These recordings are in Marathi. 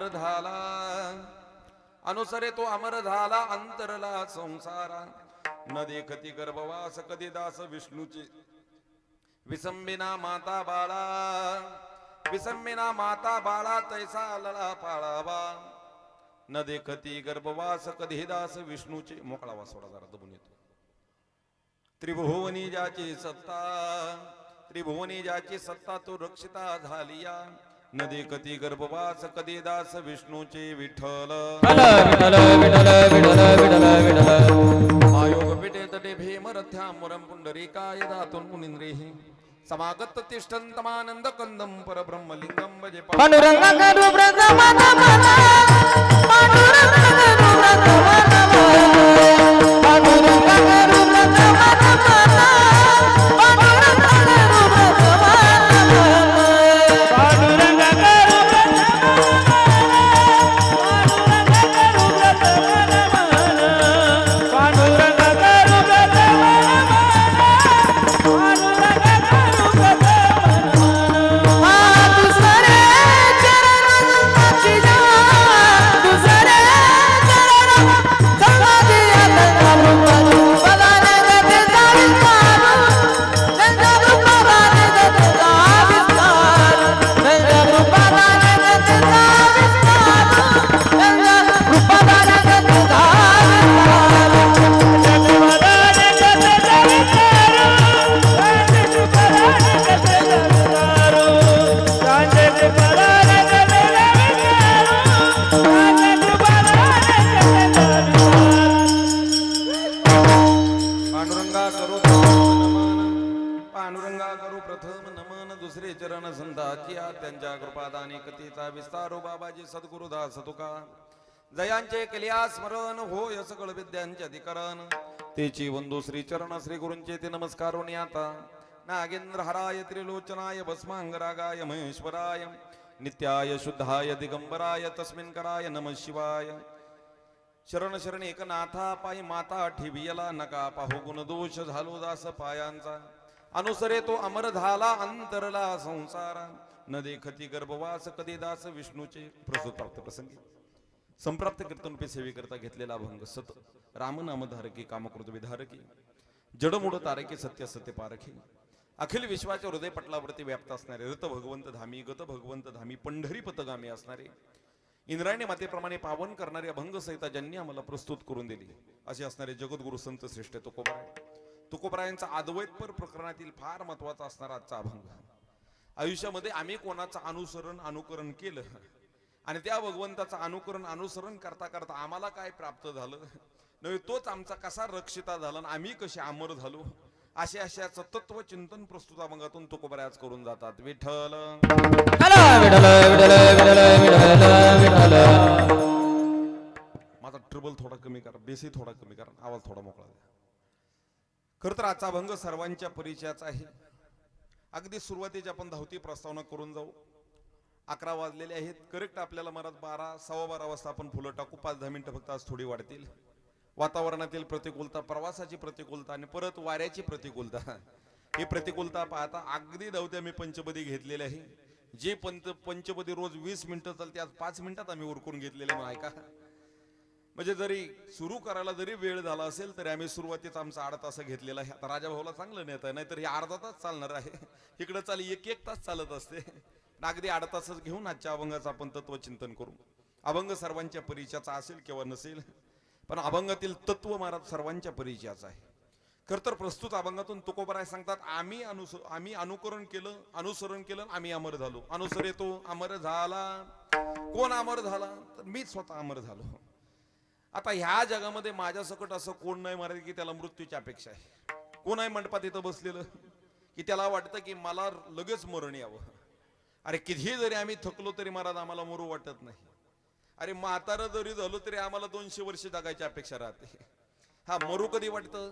अमर झाला अनुसरे तो अमर झाला अंतरला संसारा न देखती गर्भवास कधी दास विष्णूचे विसंबिना माता बाळा विसंबिना माता बाळा तैसा लळा पाळावा न देखती गर्भवास कधी दास विष्णूचे मोकळा वासोडा जरा दबून येतो त्रिभुवनी ज्याची सत्ता त्रिभुवनी ज्याची सत्ता तो रक्षिता झालिया न देखती गर्भवास कधी दास विष्णूचे विठ्ठल आयोग पिटे तटे भीमरथ्यामुरम पुंडरीकाय दातुन मुनिंद्रेहि समागत तिष्ठन्तमानंद कंदम परब्रह्मलिंगम भजे पांडुरंग करू व्रत मन मन पांडुरंग करू व्रत मन मन पांडुरंग करू व्रत मन मन पांडुरंग करू व्रत मन मन पांडुरंग करू व्रत मन पांडुरंग करू व्रत त्यांच्या कृपादानी कथेचा विस्तारो बाबाजी सद्गुरुदास तुका जयांचे केल्या स्मरण होय सकळ विद्यांचे अधिकरण तेची वंदू श्री चरण श्री गुरूंचे ते नमस्कारोनी आता नागेंद्र हराय त्रिलोचनाय भस्मांगरागाय महेश्वराय नित्याय शुद्धाय दिगंबराय तस्मिन् कराय नमः शिवाय शरण शरण एकनाथा पायी माता ठेवियला नका पाहू गुण दोष झालो दास पायांचा अनुसरे तो अमर झाला अंतरला संसारा न देखती गर्भवास कधी दास विष्णूचे प्रसूत प्राप्त प्रसंगी संप्राप्त कीर्तन पे सेवे करता घेतलेला अभंग सत रामनाम धारकी कामकृत विधारकी जडमूड तारकी सत्य सत्य पारखी अखिल विश्वाच्या हृदय पटलावरती व्याप्त असणारे रत भगवंत धामी गत भगवंत धामी पंढरी पतगामी असणारे इंद्रायणी मातेप्रमाणे पावन करणारे अभंग सहिता ज्यांनी आम्हाला प्रस्तुत करून दिली असे असणारे जगद्गुरु संत श्रेष्ठ तुकोबरायांचा अद्वैतपर प्रकरणातील फार महत्वाचा असणारा आजचा अभंग आयुष्यामध्ये आम्ही कोणाचं अनुकरण केलं आणि त्या भगवंताचं अनुसरण करता करता आम्हाला काय प्राप्त झालं नव्हे तोच आमचा कसा रक्षिता झाला आणि आम्ही कसे अमर झालो अशाचं तत्व चिंतन प्रस्तुत अभंगातून तुकोबरायाच करून जातात विठ्ठल माझा ट्रबल थोडा कमी करा बेसही थोडा कमी करा आवाज थोडा मोकळा द्या खरं तर आजचा अभंग सर्वांच्या परिचयाचा आहे अगदी सुरुवातीची आपण धावती प्रस्तावना करून जाऊ 11 वाजलेले आहेत करेक्ट आपल्याला मरात 12:15 वाजता आपण फुलं टाकू 5-10 मिनिटं फक्त आज थोडी वाढतील वातावरणातील प्रतिकूलता प्रवासाची प्रतिकूलता आणि परत वाऱ्याची प्रतिकूलता ही प्रतिकूलता पाहता अगदी धावते आम्ही पंचपदी घेतलेले आहे जे पंचपदी रोज 20 मिनिटं चालते आज 5 मिनिटात आम्ही उरकून घेतलेले मग ऐका म्हणजे जरी सुरू करायला जरी वेळ झाला असेल तरी आम्ही सुरुवातीच आमचा 1/2 तास घेतलेला आहे आता राजा भाऊला चांगलं नेता नाहीतर हे अर्धा तास चालणार आहे इकडे चाल 1-1 तास चालत असते अगदी 1/2 तासच घेऊन आजच्या अभंगाचं आपण तत्वचिंतन करू अभंग सर्वांच्या परिचयाचा असेल किंवा नसेल पण अभंगातील तत्व महाराज सर्वांच्या परिचयाचा आहे खर तर प्रस्तुत अभंगातून तुकोबराय सांगतात आम्ही अनुसरण केलं आम्ही अमर झालो अनुसरे तो अमर झाला कोण अमर झाला तर मीच स्वतः अमर झालो आता ह्या जगामध्ये माझ्या सकट असं कोण नाही महाराज की त्याला मृत्यूची अपेक्षा आहे कोण आहे मंडपात इथं बसलेलं की त्याला वाटतं की मला लगेच मरण यावं अरे किती जरी आम्ही थकलो तरी महाराज आम्हाला मरू वाटत नाही अरे म्हातारं जरी झालो तरी आम्हाला 200 वर्ष जगायची अपेक्षा राहते हा मरू कधी वाटतं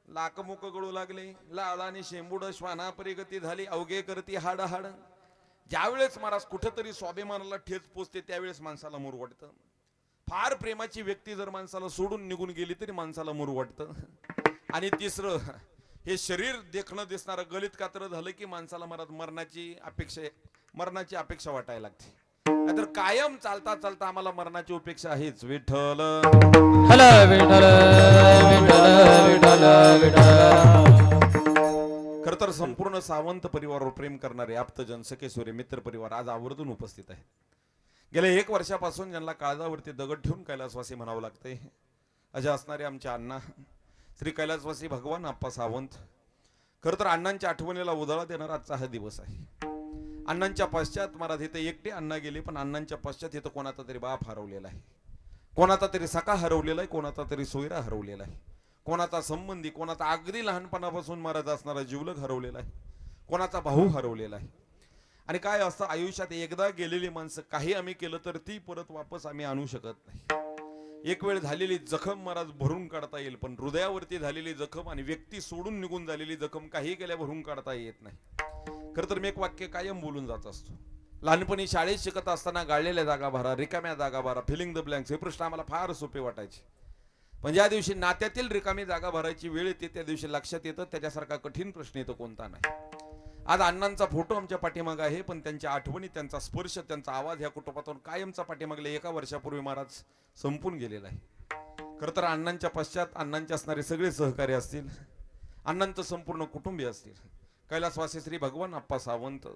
लाकमुक गळू लागले लाळाने शेंबुड श्वानापरी गती झाली अवघे करती हाड हाड ज्यावेळेस महाराज कुठेतरी स्वाभिमानाला ठेच पोचते त्यावेळेस माणसाला मरू वाटतं फार प्रेमाची व्यक्ती जर माणसाला सोडून निघून गेली तरी माणसाला मरू वाटतं आणि तिसरं हे शरीर देखणं दिसणारं गलित कात्र झालं की माणसाला मरणाची अपेक्षा वाटायला लागते नाहीतर कायम चालता चालता आम्हाला मरणाची अपेक्षा आहेच. विठ्ठल हल विठ्ठल विठ्ठल विठ्ठल विठ्ठल. खर तर संपूर्ण सावंत परिवारावर प्रेम करणारे आप्तजन सखे सोरे मित्र परिवार आज आवर्जून उपस्थित आहे. गेल्या 1 वर्षापासून ज्यांना काळजावरती दगड ठेवून कैलासवासी म्हणावं लागते असे असणारे आमचे अण्णा श्री कैलासवासी भगवान आप्पा सावंत. खरं तर अण्णांच्या आठवणीला उजाळा देणारा आजचा हा दिवस आहे. अण्णांच्या पश्चात महाराज इथे एकटे अण्णा गेले, पण अण्णांच्या पश्चात इथं कोणाचा तरी बाप हरवलेला आहे, कोणाचा तरी सखा हरवलेला आहे, कोणाचा तरी सोयरा हरवलेला आहे, कोणाचा संबंधी, कोणाचा अगदी लहानपणापासून महाराज असणारा जीवलग हरवलेला आहे, कोणाचा भाऊ हरवलेला आहे. आणि काय असतं आयुष्यात एकदा गेलेली माणसं काही आम्ही केलं तर ती परत वापस आम्ही आणू शकत नाही. एक वेळ झालेली जखम महाराज भरून काढता येईल, पण हृदयावरती झालेली जखम आणि व्यक्ती सोडून निघून झालेली जखम काही केल्या भरून काढता येत नाही. खरं तर मी एक वाक्य कायम बोलून जात असतो. लहानपणी शाळेत शिकत असताना गाळलेल्या जागा भरा, रिकाम्या जागा भरा, फिलिंग द ब्लँक्स हे प्रश्न आम्हाला फार सोपे वाटायचे. पण ज्या दिवशी नात्यातील रिकामी जागा भरायची वेळ येते त्या दिवशी लक्षात येतं त्याच्यासारखा कठीण प्रश्न येतो कोणता नाही. आज अण्णांचा फोटो आमच्या पाठीमाग आहे, पण त्यांच्या आठवणी, त्यांचा स्पर्श, त्यांचा आवाज ह्या कुटुंबातून कायमचा पाठीमागले 1 वर्षापूर्वी महाराज संपून गेलेला आहे. खरं तर अण्णांच्या पश्चात अण्णांचे असणारे सगळे सहकारी असतील, अण्णांचं संपूर्ण कुटुंबीय असतील. कैलासवासी श्री भगवान आप्पा सावंत,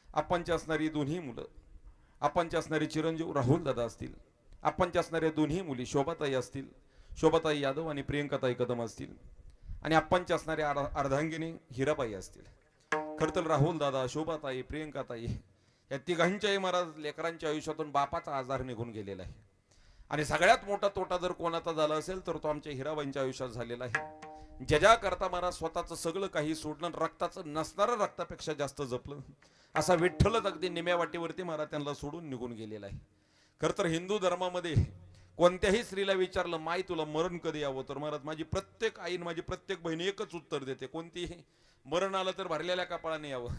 आप्पांची असणारी दोन्ही मुलं, आप्पांचे असणारे चिरंजीव राहुल दादा असतील, आप्पांच्या असणाऱ्या दोन्ही मुली शोभाताई असतील, शोभाताई यादव आणि प्रियंकाताई कदम असतील, आणि आप्पांच्या असणाऱ्या अर्धांगिनी हिराबाई असतील. खरं तर राहुल दादा, शोभाताई, प्रियंकाताई या तिघांच्याही महाराज लेकरांच्या आयुष्यातून बापाचा आजार निघून गेलेला आहे. आणि सगळ्यात मोठा तोटा जर कोणाचा झाला असेल तर तो आमच्या हिराबाईंच्या आयुष्यात झालेला आहे. ज्याकरता महाराज स्वतःचं सगळं काही सोडणं, रक्ताचं नसणारं रक्तापेक्षा जास्त जपलं, असा विठ्ठलच अगदी निम्या वाटेवरती महाराज त्यांना सोडून निघून गेलेला आहे. खरं तर हिंदू धर्मामध्ये कोणत्याही स्त्रीला विचारलं माई तुला मरण कधी यावं, तर महाराज माझी प्रत्येक आईन, माझी प्रत्येक बहिणी एकच उत्तर देते, कोणतीही, मरण आलं तर भरलेल्या कपाळाने यावं,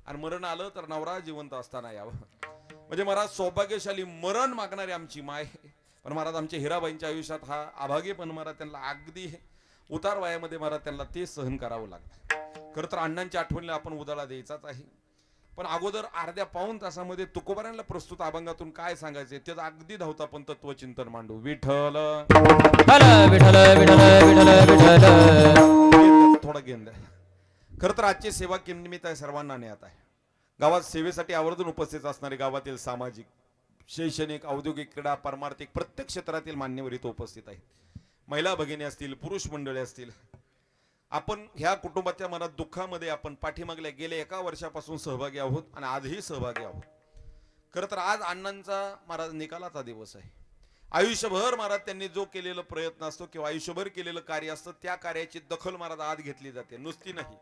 आणि मरण आलं तर नवरा जिवंत असताना यावं. म्हणजे महाराज सौभाग्यशाली मरण मागणारी आमची माय. पण महाराज आमच्या हिराबाईंच्या आयुष्यात हा अभागेपण महाराज त्यांना अगदी उतार वयामध्ये महाराज त्यांना ते सहन करावं लागलं. खरं तर अण्णांच्या आठवणीला आपण उजाळा द्यायचाच आहे. पण अगोदर अर्ध्या पाऊण तासामध्ये तुकोबारांना प्रस्तुत अभंगातून काय सांगायचे ते अगदी धावता आपण तत्वचिंतन मांडू. विठ्ठल हल विठ्ठल विठ्ठल विठ्ठल विठ्ठल. थोडा गेंद आहे. खरं तर आजची सेवा निमित्त आहे सर्वांना ज्ञात आहे. गावात सेवेसाठी आवर्जून उपस्थित असणारे गावातील सामाजिक, शैक्षणिक, औद्योगिक, क्रीडा, परमार्थिक प्रत्येक क्षेत्रातील मान्यवर इथं उपस्थित आहेत. महिला भगिनी असतील, पुरुष मंडळी असतील. आपण ह्या कुटुंबाच्या मनात दुःखामध्ये आपण पाठीमागल्या गेल्या 1 वर्षापासून सहभागी आहोत आणि आजही सहभागी आहोत. खरं तर आज अण्णांचा महाराज निकालाचा दिवस आहे. आयुष्यभर महाराज त्यांनी जो केलेला प्रयत्न असतो किंवा आयुष्यभर केलेलं कार्य असतं त्या कार्याची दखल महाराज आज घेतली जाते. नुसती नाही,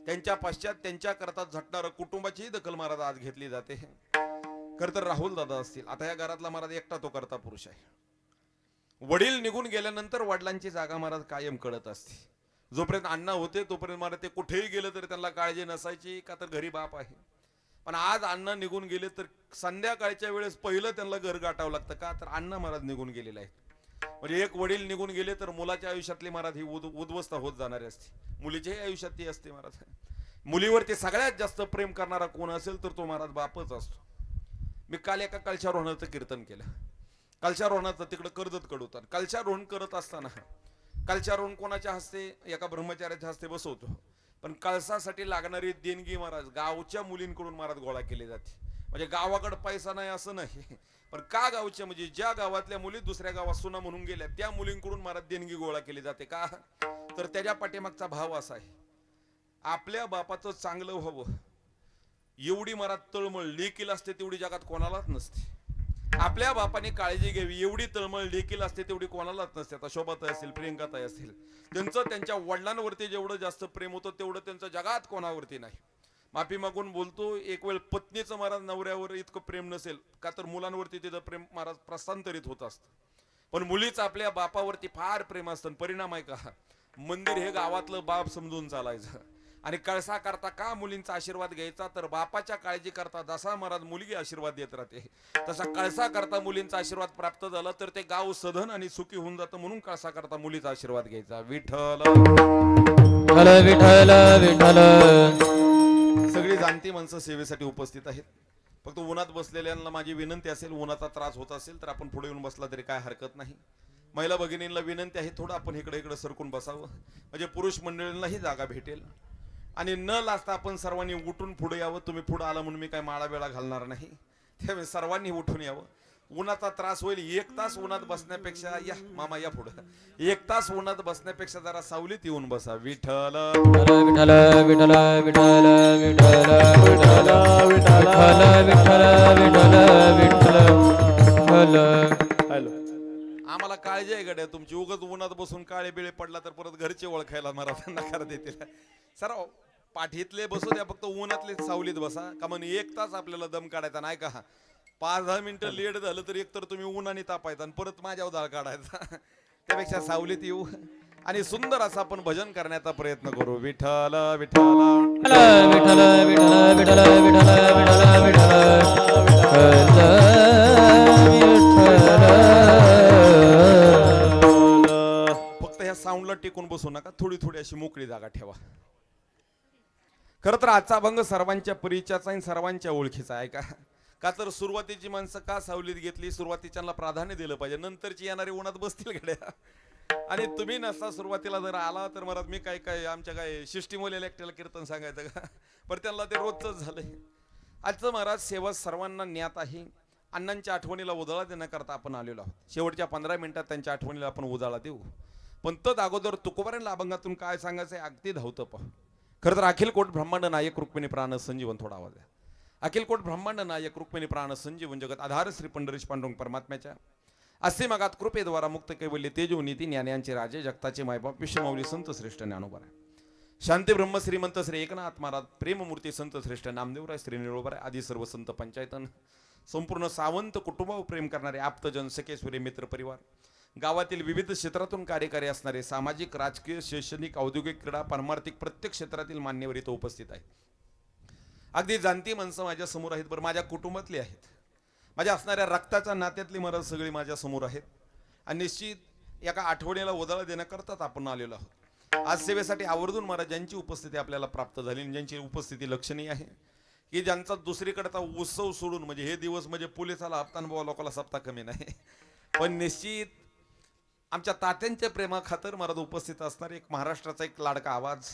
त्यांच्या पश्चात त्यांच्या करता झटणारं कुटुंबाचीही दखल महाराज आज घेतली जाते. खरं तर राहुल दादा असतील, आता या घरातला महाराज एकटा तो करता पुरुष आहे. वडील निघून गेल्यानंतर वडिलांची जागा महाराज कायम कळत असते. जोपर्यंत अण्णा होते तोपर्यंत महाराज ते कुठेही गेलं तरी त्यांना काळजी नसायची, का तर घरी बाप आहे. पण आज अण्णा निघून गेले तर संध्याकाळच्या वेळेस पहिलं त्यांना घर गाठावं लागतं, का तर अण्णा महाराज निघून गेलेला आहे. म्हणजे एक वडील निघून गेले तर मुलाच्या आयुष्यातली महाराज ही उद्ध्वस्त होत जाणारी असते, मुलीच्याही आयुष्यात ती असते. महाराज मुलीवरती सगळ्यात जास्त प्रेम करणारा कोण असेल तर तो महाराज बापच असतो. मी काल एका कलशारोहणाचं कीर्तन केलं. कलशारोहणाचं तिकडं कर्जत कडूतर कलशारोहण करत असताना कलशारोहण कोणाच्या हस्ते, एका ब्रह्मचार्याच्या हस्ते बसवतो. पण कळसासाठी लागणारी देणगी महाराज गावच्या मुलींकडून महाराज गोळा केली जाते. म्हणजे गावाकडे पैसा नाही असं नाही, पण का गावच्या, म्हणजे ज्या गावातल्या मुली दुसऱ्या गावात सुना म्हणून गेल्या त्या मुलींकडून महाराज देणगी गोळा केली जाते. का तर त्याच्या पाठीमागचा भाव असा आहे, आपल्या बापाचं चांगलं व्हावं एवढी महाराज तळमळ लेकीला असते तेवढी जगात कोणालाच नसते. आपल्या बापाने काळजी घ्यावी एवढी तळमळ लेकीला असते तेवढी कोणालाच नसते. आता शोभाताई असतील, प्रियंकाताई असतील, त्यांचं त्यांच्या वडिलांवरती जेवढं जास्त प्रेम होतं तेवढं त्यांचं जगात कोणावरती नाही. माफी मागून बोलतो, एक वेळ पत्नीचं महाराज नवऱ्यावर इतकं प्रेम नसेल, का तर मुलांवरती तिथं प्रेम महाराज प्रस्थांतरित होत असतं. पण मुलीचं आपल्या बापावरती फार प्रेम असतं. परिणाम आहे का, मंदिर हे गावातलं बाप समजून चालायचं. आणि कळसा करता का मुलींचा आशीर्वाद घ्यायचा, तर बापाच्या काळजी करता जसा महाराज मुलगी आशीर्वाद देत राहते तसा कळसा करता मुलींचा आशीर्वाद प्राप्त झाला तर ते गाव सधन आणि सुखी होऊन जातं. म्हणून कळसा करता मुलीचा आशीर्वाद घ्यायचा. विठ्ठल हल विठ्ठल विठ्ठल. सगळी जाणती माणसं सेवेसाठी उपस्थित आहेत. फक्त उन्हात बसलेल्यांना माझी विनंती असेल, उन्हाचा त्रास होत असेल तर आपण पुढे येऊन बसला तरी काय हरकत नाही. महिला भगिनींना विनंती आहे, थोडं आपण इकडे इकडे सरकून बसावं, म्हणजे पुरुष मंडळींनाही जागा भेटेल. आणि न लाजता आपण सर्वांनी उठून पुढे यावं. तुम्ही पुढे आला म्हणून मी काय माळा वेळा घालणार नाही, त्यामुळे सर्वांनी उठून यावं. उन्हाचा त्रास होईल, 1 तास उन्हात बसण्यापेक्षा, या मामा या पुढं, 1 तास उन्हात बसण्यापेक्षा जरा सावलीत येऊन बसा. विठ्ठल विठ्ठल विठ्ठल विठ्ठल विठ्ठल विठ्ठल विठ्ठल विठ्ठल विठ्ठल हॅलो. आम्हाला काळजी आहे गड्या तुमची. उगाच उन्हात बसून काळे बिळे पडला तर परत घरचे ओळखायला मला नकार देतील. सर पाठीतले बसू द्या, फक्त उन्हातले सावलीत बसा. का म्हणे 1 तास आपल्याला दम काढायचा नाही का. 5-10 मिनिटं लेट झालं तर एकतर तुम्ही उन्हाने तापायचा आणि परत माझ्यावर दाळ काढायचा. त्यापेक्षा सावलीत येऊ आणि सुंदर असं आपण भजन करण्याचा प्रयत्न करू. विठ्ठल विठ्ठल विठ्ठल विठ्ठल विठ्ठल विठ्ठल फक्त ह्या साऊंडला टेकून बसू नका, थोडी थोडी अशी मोकळी जागा ठेवा. खरं तर आजचा अभंग सर्वांच्या परिचयाचा आणि सर्वांच्या ओळखीचा आहे. का तर सुरुवातीची माणसं का सावलीत घेतली, सुरुवातीच्यांना प्राधान्य दिलं पाहिजे, नंतरची येणारी उन्हात बसतील गड्या. आणि तुम्ही नसता सुरुवातीला जर आला तर मला मी काय काय आमच्या काय शिष्टीमोलेल्या एकट्याला कीर्तन सांगायचं का, पण त्यांना ते रोजच झालंय. आजचं महाराज सेवा सर्वांना ज्ञात आहे. अण्णांच्या आठवणीला उजाळा देण्याकरता आपण आलेलो आहोत. शेवटच्या 15 मिनिटात त्यांच्या आठवणीला आपण उजाळा देऊ. पण तद अगोदर तुकोबारांना अभंगातून काय सांगायचं आहे अगदी धावतं पहा. खरं तर अखिल कोट ब्रह्मांड नायक रुक्मिणी प्राण संजीवन, थोडा आवाज आहे. अखिल कोट ब्रह्मांड नायक रुक्मिणी प्राण संजीवन जगत आधार श्री पंढरीश पांडुरंग परमात्म्याच्या असे मगात कृपेद्वारा मुक्त कैवल्य तेजो नीती ज्ञानांचे राजे जगताचे मायबाप विश्वमौली संत श्रेष्ठ ज्ञानोबा शांती ब्रह्म श्रीमंत श्री एकनाथ महाराज प्रेममूर्ती संत श्रेष्ठ नामदेवराय श्री निरोबराय आदी सर्व संत पंचायतन संपूर्ण सावंत कुटुंबावर प्रेम करणारे आप्तजन सखेश्वरी मित्र परिवार, गावातील विविध क्षेत्रातून कार्यकारी असणारे सामाजिक राजकीय शैक्षणिक औद्योगिक क्रीडा परमार्थिक प्रत्येक क्षेत्रातील मान्यवर इथं उपस्थित आहे. अगदी जाणती माणसं माझ्या समोर आहेत, बरं माझ्या कुटुंबातली आहेत, माझ्या असणाऱ्या रक्ताच्या नात्यातली महाराज सगळी माझ्या समोर आहेत. आणि निश्चित एका आठवणीला उजाळा देण्याकरताच आपण आलेलो आहोत. आज सेवेसाठी आवर्जून महाराज ज्यांची उपस्थिती आपल्याला प्राप्त झाली, ज्यांची उपस्थिती लक्षणीय आहे, की ज्यांचा दुसरीकडचा उत्सव सोडून म्हणजे हे दिवस म्हणजे पोलिसाला हप्ता बाबा लोकांना सप्ता कमी नाही, पण निश्चित आमच्या तात्यांच्या प्रेमाखातर महाराज उपस्थित असणार एक महाराष्ट्राचा एक लाडका आवाज,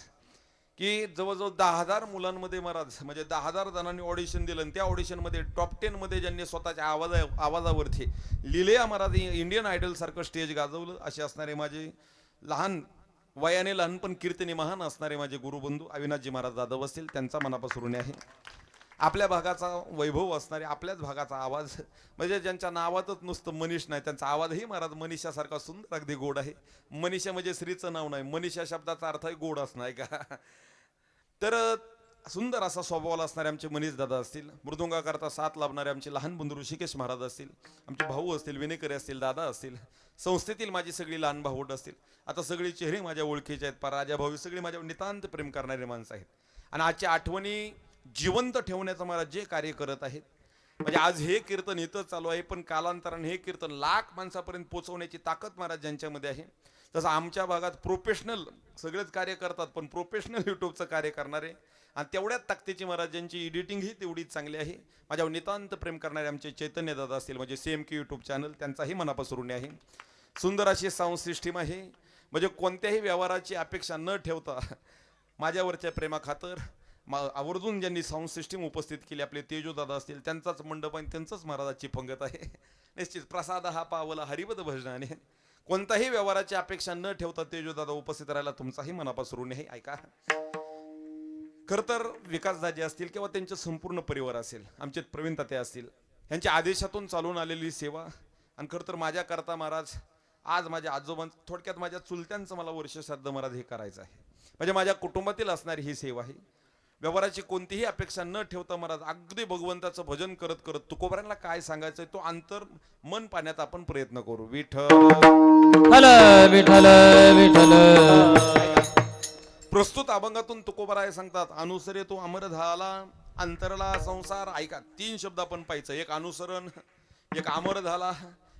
की जवळजवळ 10,000 मुलांमध्ये महाराज म्हणजे 10,000 जणांनी ऑडिशन दिलं आणि त्या ऑडिशनमध्ये टॉप 10 मध्ये ज्यांनी स्वतःच्या आवाजावरती लिले महाराज इंडियन आयडल सारखं स्टेज गाजवलं असे असणारे माझे लहान वयाने लहानपण कीर्तनी महान असणारे माझे गुरुबंधू अविनाशजी महाराज जाधव असतील, त्यांचा मनापासून आहे. आपल्या भागाचा वैभव असणारे आपल्याच भागाचा आवाज म्हणजे ज्यांच्या नावातच नुसतं मनीष नाही, त्यांचा आवाजही महाराज मनीषासारखा सुंदर अगदी गोड आहे. मनीषा म्हणजे स्त्रीचं नाव नाही, मनीषा शब्दाचा अर्थ आहे गोड असणं आहे का. तर सुंदर असा स्वभावाला असणारे आमचे मनीष दादा असतील, मृदुंगाकरता साथ लाभणारे आमचे लहान बंधू ऋषिकेश महाराज असतील, आमचे भाऊ असतील विनेकरे असतील, दादा असतील, संस्थेतील माझी सगळी लहान भावंड असतील. आता सगळी चेहरे माझ्या ओळखीचे आहेत, राजा भाऊ सगळी माझ्या नितांत प्रेम करणारे माणसं आहेत. आणि आजच्या आठवणी जिवंत ठेवण्याचं मला जे कार्य करत आहेत, म्हणजे आज हे कीर्तन इथं चालू आहे, पण कालांतराने हे कीर्तन लाख माणसापर्यंत पोहोचवण्याची ताकद महाराज ज्यांच्यामध्ये आहे. तसं आमच्या भागात प्रोफेशनल सगळेच कार्य करतात, पण प्रोफेशनल युट्यूबचं कार्य करणारे आणि तेवढ्याच ताकदीची महाराज ज्यांची एडिटिंग ही तेवढीच चांगली आहे, माझ्यावर नितांत प्रेम करणारे आमचे चैतन्य दादा असतील म्हणजे CMK यूट्यूब चॅनल, त्यांचाही मनापासून आहे. सुंदर अशी साऊंड सिस्टीम आहे, म्हणजे कोणत्याही व्यवहाराची अपेक्षा न ठेवता माझ्यावरच्या प्रेमाखातर आवर्जून ज्यांनी साऊंड सिस्टीम उपस्थित केली आपले तेजो दादा असतील, त्यांचाच मंडप आणि त्यांचंच महाराजाची पंगत आहे. निश्चित प्रसाद हा पावला हरिपद भजनाने, कोणताही व्यवहाराची अपेक्षा न ठेवता तेजो दादा उपस्थित राहायला तुमचाही मनापासून आहे. ऐका, खरं तर विकासदाजी असतील किंवा त्यांचे संपूर्ण परिवार असेल, आमचे प्रवीण ताते असतील, यांच्या आदेशातून चालून आलेली सेवा. आणि खरं तर माझ्याकरता महाराज आज माझ्या आजोबां थोडक्यात माझ्या चुलत्यांचं मला वर्षश्राद्ध महाराज हे करायचं आहे, म्हणजे माझ्या कुटुंबातील असणारी ही सेवा आहे. व्यवहाराची कोणतीही अपेक्षा न ठेवता महाराज अगदी भगवंताचं भजन करत करत तुकोबारांना काय सांगायचंय तो अंतर मन पाण्यात आपण प्रयत्न करू. विठ्ठल विठ्ठल विठ्ठल प्रस्तुत अभंगातून तुकोबाराय सांगतात, अनुसरे तो अमर झाला अंतरला संसार. ऐका, 3 शब्द आपण पाहिजे, एक अनुसरण, एक अमर झाला,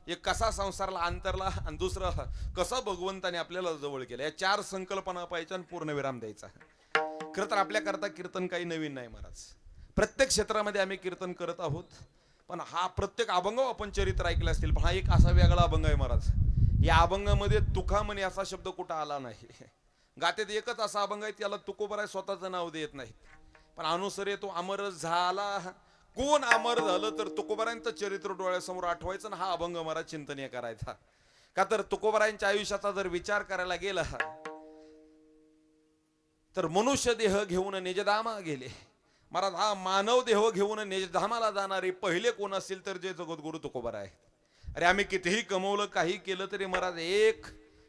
एक कसा संसारला अंतरला, आणि दुसरं कसं भगवंताने आपल्याला जवळ केलं. या 4 संकल्पना पाहिजे आणि पूर्ण विराम द्यायचा. खरं तर आपल्याकरता कीर्तन काही नवीन नाही महाराज, प्रत्येक क्षेत्रामध्ये आम्ही कीर्तन करत आहोत, पण हा प्रत्येक अभंग आपण चरित्र ऐकले असतील, पण हा एक असा वेगळा अभंग आहे महाराज. या अभंगामध्ये तुका म्हणे असा शब्द कुठं आला नाही. गातेत एकच असा अभंग आहे त्याला तुकोबराय स्वतःचं नाव देत नाही, पण अनुसरे तो अमर झाला. कोण अमर झालं तर तुकोबरायांचं चरित्र डोळ्यासमोर आठवायचं, हा अभंग महाराज चिंतनीय करायचा. का तर तुकोबरायांच्या आयुष्याचा जर विचार करायला गेला तर मनुष्य देह घेऊन निजधामा गेले महाराज. हा मानव देह घेऊन निजधामाला जाणारे पहिले कोण असतील तर जे जगद्गुरु तुकोबराय आहेत. अरे आम्ही कितीही कमवलं काही केलं तरी महाराज एक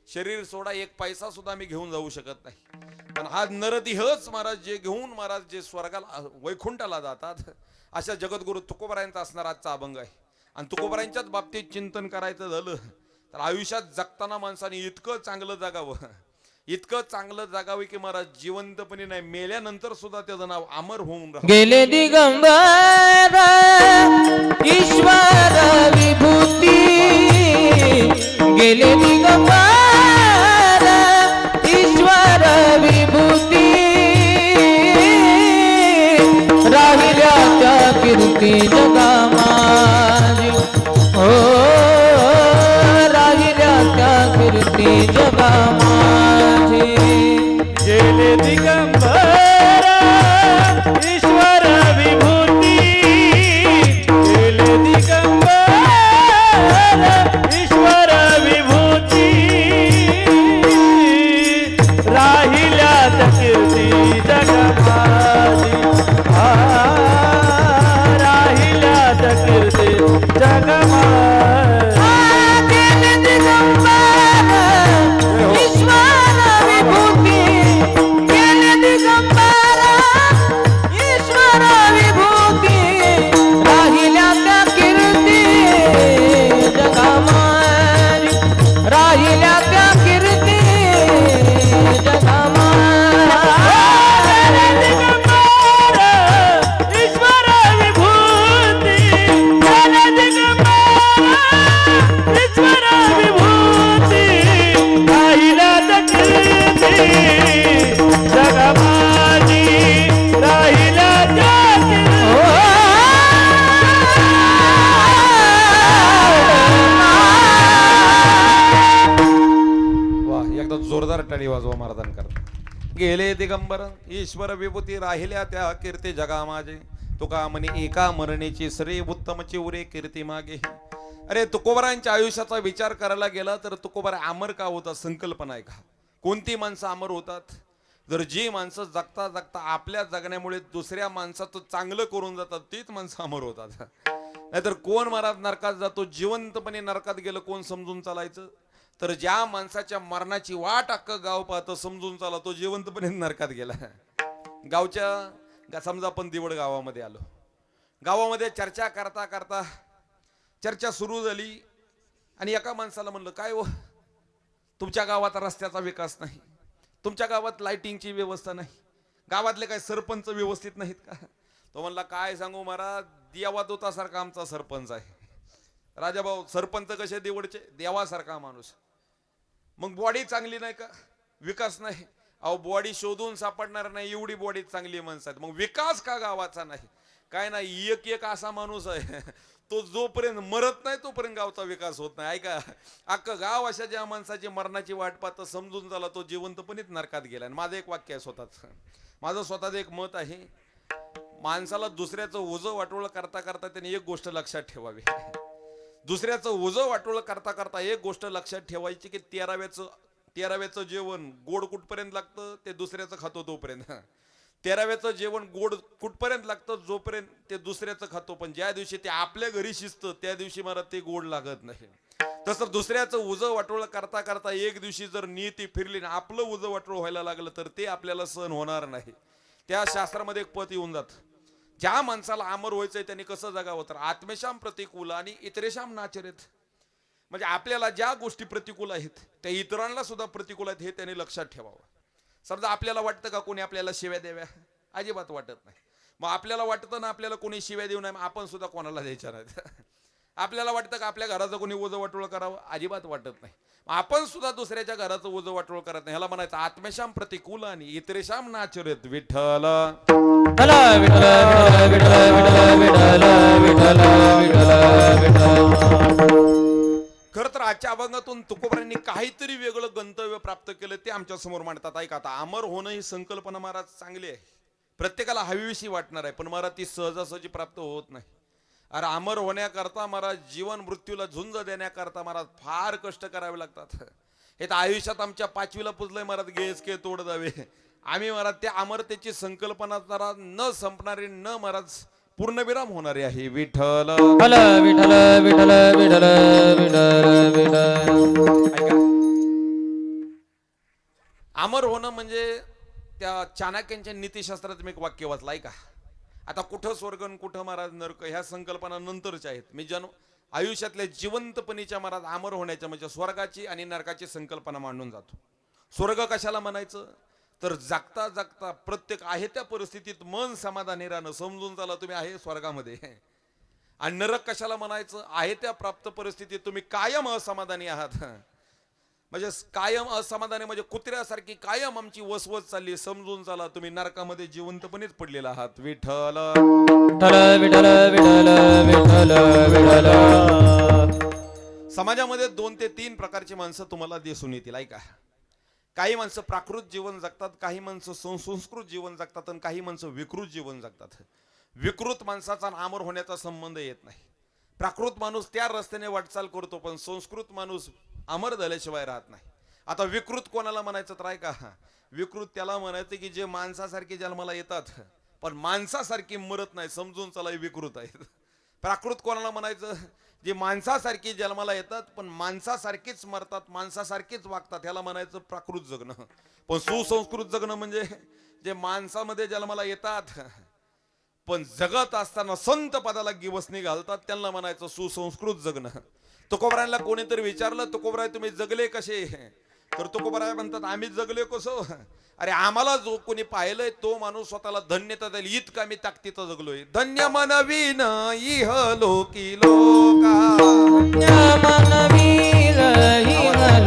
शरीर सोडा एक पैसा सुद्धा आम्ही घेऊन जाऊ शकत नाही, पण हा नरदेहच महाराज जे घेऊन महाराज जे स्वर्गाला वैकुंठाला जातात अशा जगद्गुरु तुकोबरायांचा असणार आजचा अभंग आहे. आणि तुकोबरायांच्याच बाबतीत चिंतन करायचं झालं तर आयुष्यात जगताना माणसाने इतकं चांगलं जगावं, इतकं चांगलं जगावं की महाराज जिवंतपणे नाही मेल्यानंतर सुद्धा त्याचं नाव अमर होऊन राहावं. गेले दिगंबर ईश्वर विभूती, गेले दिगंबर ईश्वर विभूती, राहिल्या त्या कीर्ती जगामाजी, हो राहिल्या त्या कीर्ती जगामाजी. गेले दिगंबर ईश्वर विभूती, गेले दिगंबर ईश्वर विभूती, राहिल्या त्या कीर्ती जगमाजी, राहिल्या त्या कीर्ती जगमाजी. जोरदार टाळी वाजवा महाराजांकरता. गेले दिगंबर ईश्वर विभूती, राहिल्या त्या कीर्ती जगा माझे. तुका म्हणे एका मरणेची सरे उत्तम चिवरे कीर्ती मागे. अरे तुकोबरायांच्या आयुष्याचा विचार करायला गेला तर तुकोबरा अमर का होता संकल्पना आहे का? कोणती माणसं अमर होतात? जर जी माणसं जगता जगता आपल्या जगण्यामुळे दुसऱ्या माणसाचं चांगलं करून जातात तीच माणसं अमर होतात. नाहीतर कोण महाराज नरकात जातो? जिवंतपणे नरकात गेलं कोण समजून चालायचं? तर ज्या माणसाच्या मरणाची वाट अख्खं गाव पाहतं समजून चाला तो जिवंतपणे नरकात गेला. समजा आपण दिवड गावामध्ये आलो, गावामध्ये चर्चा करता करता चर्चा सुरू झाली आणि एका माणसाला म्हणलं काय हो तुमच्या गावात रस्त्याचा विकास नाही, तुमच्या गावात लाइटिंगची व्यवस्था नाही, गावातले काय सरपंच व्यवस्थित नाहीत का? तो म्हणला काय सांगू महाराज, देवादूतासारखा आमचा सरपंच आहे. राजाभाऊ सरपंच कसे देवडचे? देवासारखा माणूस. मग बॉडी चांगली नाही का? विकास नाही. अहो बॉडी शोधून सापडणार नाही एवढी बॉडी चांगली माणसं आहेत, मग विकास का गावाचा नाही? काय नाही, एक एक असा माणूस आहे तो जोपर्यंत मरत नाही तोपर्यंत गावचा विकास होत नाही. ऐका, अख्खं गाव अशा ज्या माणसाची मरणाची वाट पाहतं समजून झाला तो जिवंतपणेच नरकात गेला. आणि माझं एक वाक्य आहे स्वतःच, माझं स्वतःचं एक मत आहे, माणसाला दुसऱ्याचं ओझं वाटोळ करता करता त्याने एक गोष्ट लक्षात ठेवावी. दुसऱ्याचं ओझं वाटोळ करता करता एक गोष्ट लक्षात ठेवायची की तेराव्याचं जेवण गोड कुठपर्यंत लागतं ते दुसऱ्याचं खातो तोपर्यंत. 13व्याचं जेवण गोड कुठपर्यंत लागतं जोपर्यंत ते दुसऱ्याचं खातो, पण ज्या दिवशी ते आपल्या घरी शिजतं त्या दिवशी मला ते गोड लागत नाही. तसं दुसऱ्याचं उजं वाटोळ करता करता एक दिवशी जर नियती फिरली ना आपलं उजं वाटोळ व्हायला लागलं तर ते आपल्याला सहन होणार नाही. त्या शास्त्रामध्ये एक पद येऊन जात, ज्या माणसाला अमर व्हायचंय त्यांनी कसं जगावं तर आत्मेशाम प्रतिकूल आणि इतरेशाम नाचरेत. म्हणजे आपल्याला ज्या गोष्टी प्रतिकूल आहेत त्या इतरांना सुद्धा प्रतिकूल आहेत हे त्यांनी लक्षात ठेवावं. समजा आपल्याला वाटतं का कोणी आपल्याला शिव्या द्याव्या? अजिबात वाटत नाही. मग आपल्याला वाटतं ना आपल्याला कोणी शिव्या देऊ नये, आपण सुद्धा कोणाला द्यायच्या नाहीत. आपल्याला वाटतं का आपल्या घराचं कोणी ओझं वाटोळ करावं? अजिबात वाटत नाही. आपण सुद्धा दुसऱ्याच्या घराचं ओझं वाटोळ करत नाही. ह्याला म्हणायचं आत्मेशाम प्रतिकूल आणि इतरेशाम नाचरित विठ्ठल. विठ्ठल विठ्ठल विठ्ठल विठ्ठल विठ्ठल विठ्ठल विठ्ठल. खरं तर आजच्या अभंगातून तुकोबरांनी काहीतरी वेगळं गंतव्य प्राप्त केलं ते आमच्या समोर मांडतात. ऐका आता, अमर होणं ही संकल्पना महाराज चांगली आहे, प्रत्येकाला हवीविषयी वाटणार आहे, पण महाराज ती सहजासहजी प्राप्त होत नाही. अरे अमर होण्याकरता महाराज जीवन मृत्यूला झुंज देण्याकरता महाराज फार कष्ट करावे लागतात. हे तर आयुष्यात आमच्या 5वीला पुजलंय महाराज, गेस के तोड जावे. आम्ही महाराज त्या अमरतेची संकल्पना जरा न संपणारी न महाराज पूर्णविराम होणारी आहे. विठ्ठल विठ्ठल विठ्ठल विठ्ठल विठ्ठल विठ्ठल विठ्ठल. ऐका, अमर होणं म्हणजे त्या चाणक्यांच्या नीतिशास्त्रात मी एक वाक्य वाचलं. ऐका, आता कुठं स्वर्ग आणि कुठं महाराज नरक ह्या संकल्पना नंतरच्या आहेत. मी आयुष्यातल्या जिवंतपणीच्या महाराज अमर होण्याच्या म्हणजे स्वर्गाची आणि नरकाची संकल्पना मांडून जातो. स्वर्ग कशाला म्हणायचं तर जगता जगता प्रत्येक आहे त्या परिस्थितीत मन समाधानी राहणं, समजून चला तुम्ही आहे स्वर्गामध्ये. आणि नरक कशाला म्हणायचं, आहे त्या प्राप्त परिस्थितीत तुम्ही कायम असमाधानी आहात. म्हणजे कायम असमाधानी म्हणजे कुत्र्यासारखी कायम आमची वसवस चालली, समजून चला तुम्ही नरकामध्ये जिवंतपणेच पडलेला आहात. विठ्ठल विठ्ठल विठ्ठल विठ्ठल विठ्ठल विठ्ठल. समाजामध्ये 2 ते 3 प्रकारची माणसं तुम्हाला दिसून येतील. ऐका, काही माणसं प्राकृत जीवन जगतात, काही माणसं सुसंस्कृत जीवन जगतात आणि काही माणसं विकृत जीवन जगतात. विकृत माणसाचा अमर होण्याचा संबंध येत नाही. प्राकृत माणूस त्या रस्त्याने वाटचाल करतो, पण संस्कृत माणूस अमर झाल्याशिवाय राहत नाही. आता विकृत कोणाला म्हणायचं तर ऐका, विकृत त्याला म्हणायचं की जे माणसासारखे जन्माला येतात पण माणसासारखी मरत नाही, समजून चला विकृत आहेत. प्राकृत कोणाला म्हणायचं, जे माणसासारखी जन्माला येतात पण माणसासारखीच मरतात, माणसासारखीच वागतात, ह्याला म्हणायचं प्राकृत जगणं. पण सुसंस्कृत जगणं म्हणजे जे माणसामध्ये जन्माला येतात पण जगत असताना संत पदाला गिवसणी घालतात, त्यांना म्हणायचं सुसंस्कृत जगणं. तुकोबरायला कोणीतरी विचारलं, तुकोबराय तुम्ही जगले कसे? तर तुकोबराय म्हणतात, आम्ही जगले कसं? अरे आम्हाला जो कोणी पाहिलंय तो माणूस स्वतःला धन्यता देईल इतकं आम्ही ताकदीचं जगलोय. धन्य मनवीन इह लोकी लोका, मनवीर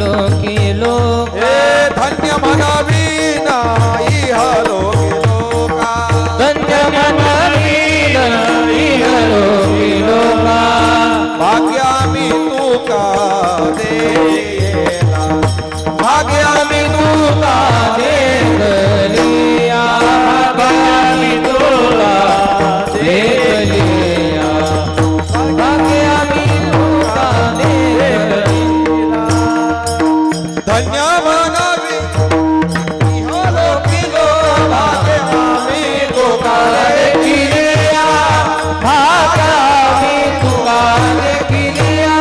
लोकी लोक. हे धन्य मनवीन इह लोकी लोका, धन्य मनवीर लोकी लोका. भाग्यामी तुका देला, भाग्यामी तुका देखलिया, भाग्यामी तुला देखलिया, भाग्यामी तुला देखलिया. धन्य मनवी इह लोकी लोका, भाग्यामी तुका देखलिया, भाग्यामी तुला देखलिया.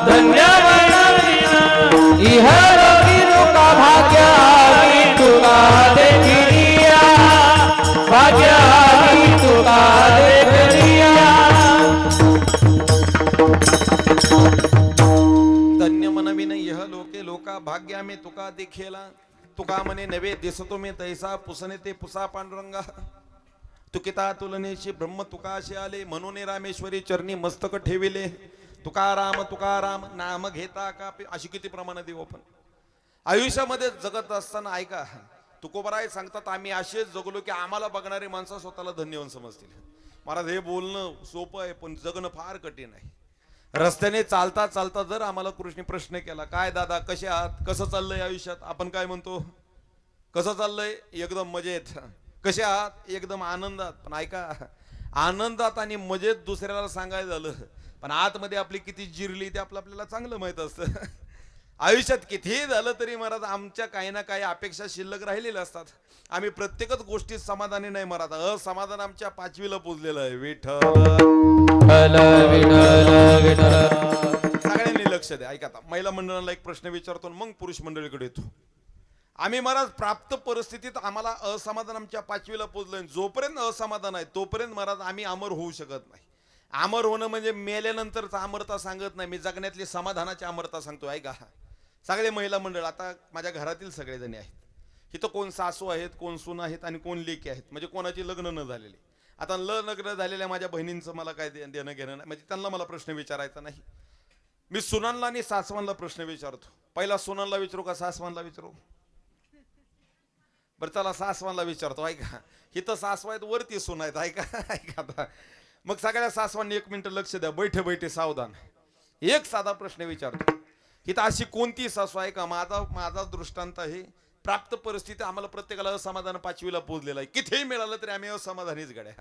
धन्य मनवीन इह लोकी लोका, भाग्यामी तुला देखलिया, भाग्यामी तुला देखलिया. धन्य मनविन यह लोके लोका, भाग्यामी तुका देखेला. तुका म्हणे नवे दिसतो मी तैसा, पुसणे ते पुसा पांडुरंगा. तुकिता तुलनेशी ब्रह्म तुकाशी आले, म्हणून रामेश्वरी चरणी मस्तक ठेविले. तुकाराम नाम घेता का अशी किती प्रमाण देऊ आपण आयुष्यामध्ये जगत असताना. ऐका, तुकोबराय सांगतात, आम्ही असेच जगलो की आम्हाला बघणारी माणसं स्वतःला धन्यवान समजतील. महाराज हे बोलणं सोपं आहे पण जगणं फार कठीण आहे. रस्त्याने चालता चालता जर आम्हाला कृष्ण प्रश्न केला, काय दादा कसे आहात, कसं चाललंय आयुष्यात, आपण काय म्हणतो, कसं चाललंय, एकदम मजेत. कसे आहात, एकदम आनंदात. पण ऐका, आनंदात आणि मजेत दुसऱ्याला सांगायचं झालं पण आतमध्ये आपली किती जिरली ते आपल्याला चांगलं माहित असतं. आयुष्यात कितीही झालं तरी महाराज आमच्या काही ना काही अपेक्षा शिल्लक राहिलेल्या असतात. आम्ही प्रत्येकच गोष्टीत समाधानी नाही महाराज, असमाधान आमच्या 5वीला पुजलेलं आहे. विठ्ठल विठ्ठल विठ्ठल. सगळ्यांनी लक्ष द्या. ऐका, आता महिला मंडळाला एक प्रश्न विचारतो मग पुरुष मंडळीकडे येतो. आम्ही महाराज प्राप्त परिस्थितीत आम्हाला असमाधान आमच्या 5वीला पोचलंय. जोपर्यंत असमाधान आहे तोपर्यंत महाराज आम्ही अमर होऊ शकत नाही. अमर होणं म्हणजे मेल्यानंतरचा अमरता सांगत नाही, मी जगण्यातली समाधानाची अमरता सांगतो. ऐका, सगळे महिला मंडळ, आता माझ्या घरातील सगळेजणी आहेत, इथं कोण सासू आहेत, कोण सून आहेत आणि कोण लेकी आहेत, म्हणजे कोणाची लग्न न झालेली. आता लग्न झालेल्या माझ्या बहिणींचं मला काय देणं घेणं नाही, म्हणजे त्यांना मला प्रश्न विचारायचा नाही. मी सुनांना आणि सासवांना प्रश्न विचारतो. पहिला सुनांना विचारू का सासवांना विचारू? बरं चला सासवांना विचारतो. ऐका, इथं सासवा आहेत, वरती सुन आहेत. ऐका ऐका आता. मग सगळ्या सासवांनी 1 मिनिट लक्ष द्या. बैठे बैठे सावधान. एक साधा प्रश्न विचारतो. इथं अशी कोणती सासू आहे का? माझा दृष्टांत आहे. प्राप्त परिस्थिती आम्हाला प्रत्येकाला असमाधान 5वीला पोहोचलेलं आहे. कितीही मिळालं तरी आम्ही असमाधानीच गड्या.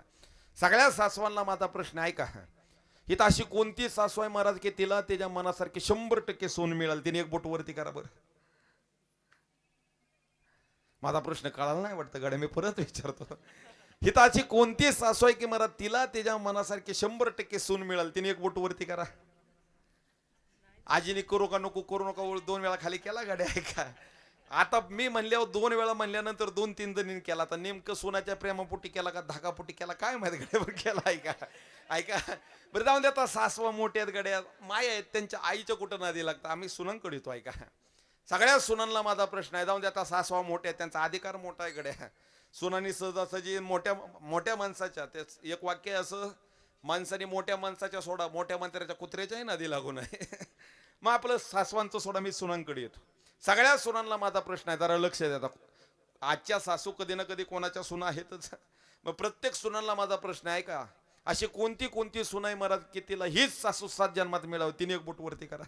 सगळ्या सासवांना माझा प्रश्न आहे का? इथं अशी कोणती सासू आहे महाराज की तिला त्याच्या मनासारखे 100% सोन मिळाल? तिने एक बोट वरती करा बरं. माझा प्रश्न कळाला नाही वाटतं गड्या, मी परत विचारतो. इथं अशी कोणती सासू आहे की महाराज तिला त्याच्या मनासारखे 100% सोन मिळाल? तिने एक बोट वरती करा. आजीने करू का नको करू नका 2 वेळा खाली केला गाड्या. ऐका, आता मी म्हणल्यावर 2 वेळा म्हणल्यानंतर 2-3 जणींनी केला. आता नेमकं सोनाच्या प्रेमापोटी केला का धाकापोटी केला काय माहिती गड्यावर केला. ऐका ऐका बरं जाऊन देता. सासवा मोठ्यात गड्या माय आहेत, त्यांच्या आईच्या कुठं नादी लागतं. आम्ही सुनांकडे येतो. ऐका, सगळ्या सुनांना माझा प्रश्न आहे. जाऊन देता सासवा मोठ्या आहेत, त्यांचा अधिकार मोठा आहे गड्या. सुनांनी सहजासहजी मोठ्या माणसाच्या तेच एक वाक्य असं, माणसाने मोठ्या माणसाच्या सोडा मोठ्या मंत्र्याच्या कुत्र्याच्याही नादी लागू नये. मग आपलं सासवांचं सोडा, मी सुनांकडे येतो. सगळ्या सुनांना माझा प्रश्न आहे, जरा लक्ष द्या. आजच्या सासू कधी ना कधी कोणाच्या सुना आहेतच. मग प्रत्येक सुनांना माझा प्रश्न आहे का अशी कोणती सुना आहे महाराज की तिला हीच सासू 7 जन्मात मिळावी? तिने एक बोट वरती करा.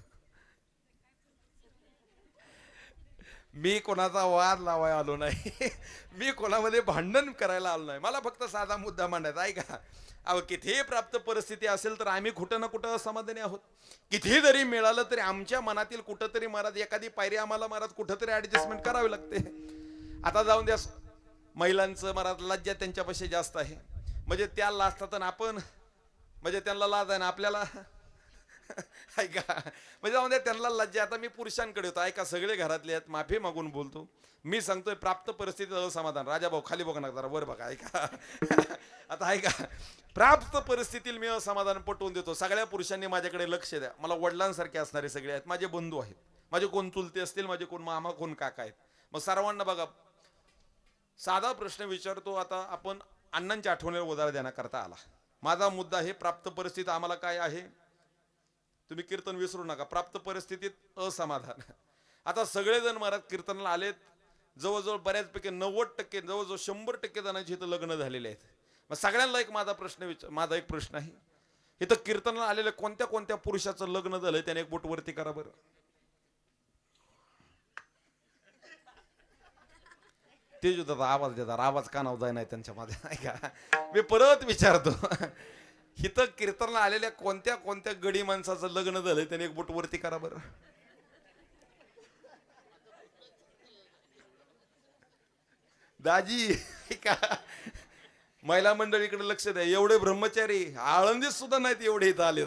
मी कोणाचा वाद लावाय आलो नाही. मी कोणामध्ये भांडण करायला आलो नाही. मला फक्त साधा मुद्दा मांडायचा. ऐका, अहो कितीही प्राप्त परिस्थिती असेल तर आम्ही कुठं ना कुठं असमाधानी आहोत. कितीही जरी मिळालं तरी आमच्या मनातील कुठंतरी महाराज एखादी पायरी आम्हाला महाराज कुठंतरी ऍडजस्टमेंट करावी लागते. आता जाऊन द्या, महिलांचं महाराज लज्जा त्यांच्यापाशी जास्त आहे. म्हणजे त्या लाजतात आणि आपण म्हणजे त्यांना लाज आहे ना आपल्याला. ऐका, म्हणजे जाऊन द्या त्यांना लज्जा. आता मी पुरुषांकडे होतो. ऐका, सगळे घरातले आहेत, माफी मागून बोलतो. मी सांगतोय प्राप्त परिस्थितीत असमाधान. राजा भाऊ खाली बघा ना जरा, वर बघा. ऐका आता ऐका, प्राप्त परिस्थितीत मी असमाधान पटवून देतो. सगळ्या पुरुषांनी माझ्याकडे लक्ष द्या. मला वडिलांसारखे असणारे सगळे आहेत, माझे बंधू आहेत. माझे कोण चुलते असतील, माझे कोण मामा, कोण काका आहेत. मग सर्वांना बघा साधा प्रश्न विचारतो. आता आपण अण्णांच्या आठवणीवर उदाहरण देण्याकरता आला. माझा मुद्दा आहे प्राप्त परिस्थिती आम्हाला काय आहे. तुम्ही कीर्तन विसरू नका. प्राप्त परिस्थितीत असमाधान. आता सगळेजण महाराज कीर्तनाला आलेत. जवळजवळ बऱ्याचपैकी 90% जवळजवळ 100% जणांची इथं लग्न झालेले आहेत. मग सगळ्यांना एक माझा एक प्रश्न आहे. इथं कीर्तनाला आलेल्या कोणत्या पुरुषाचं लग्न झालंय त्याने एक बोट वरती करा बरं. ते जो आवाज देतात, आवाज कानावर जाय नाही त्यांच्या मध्ये. ऐका, मी परत विचारतो. इथं कीर्तनाला आलेल्या कोणत्या गडी माणसाचं लग्न झालंय त्याने एक बोट वरती करा बरं. दाजी ऐका, महिला मंडळीकडे लक्ष द्या. एवढे ब्रह्मचारी आळंदीत सुद्धा नाहीत एवढे इथं आले.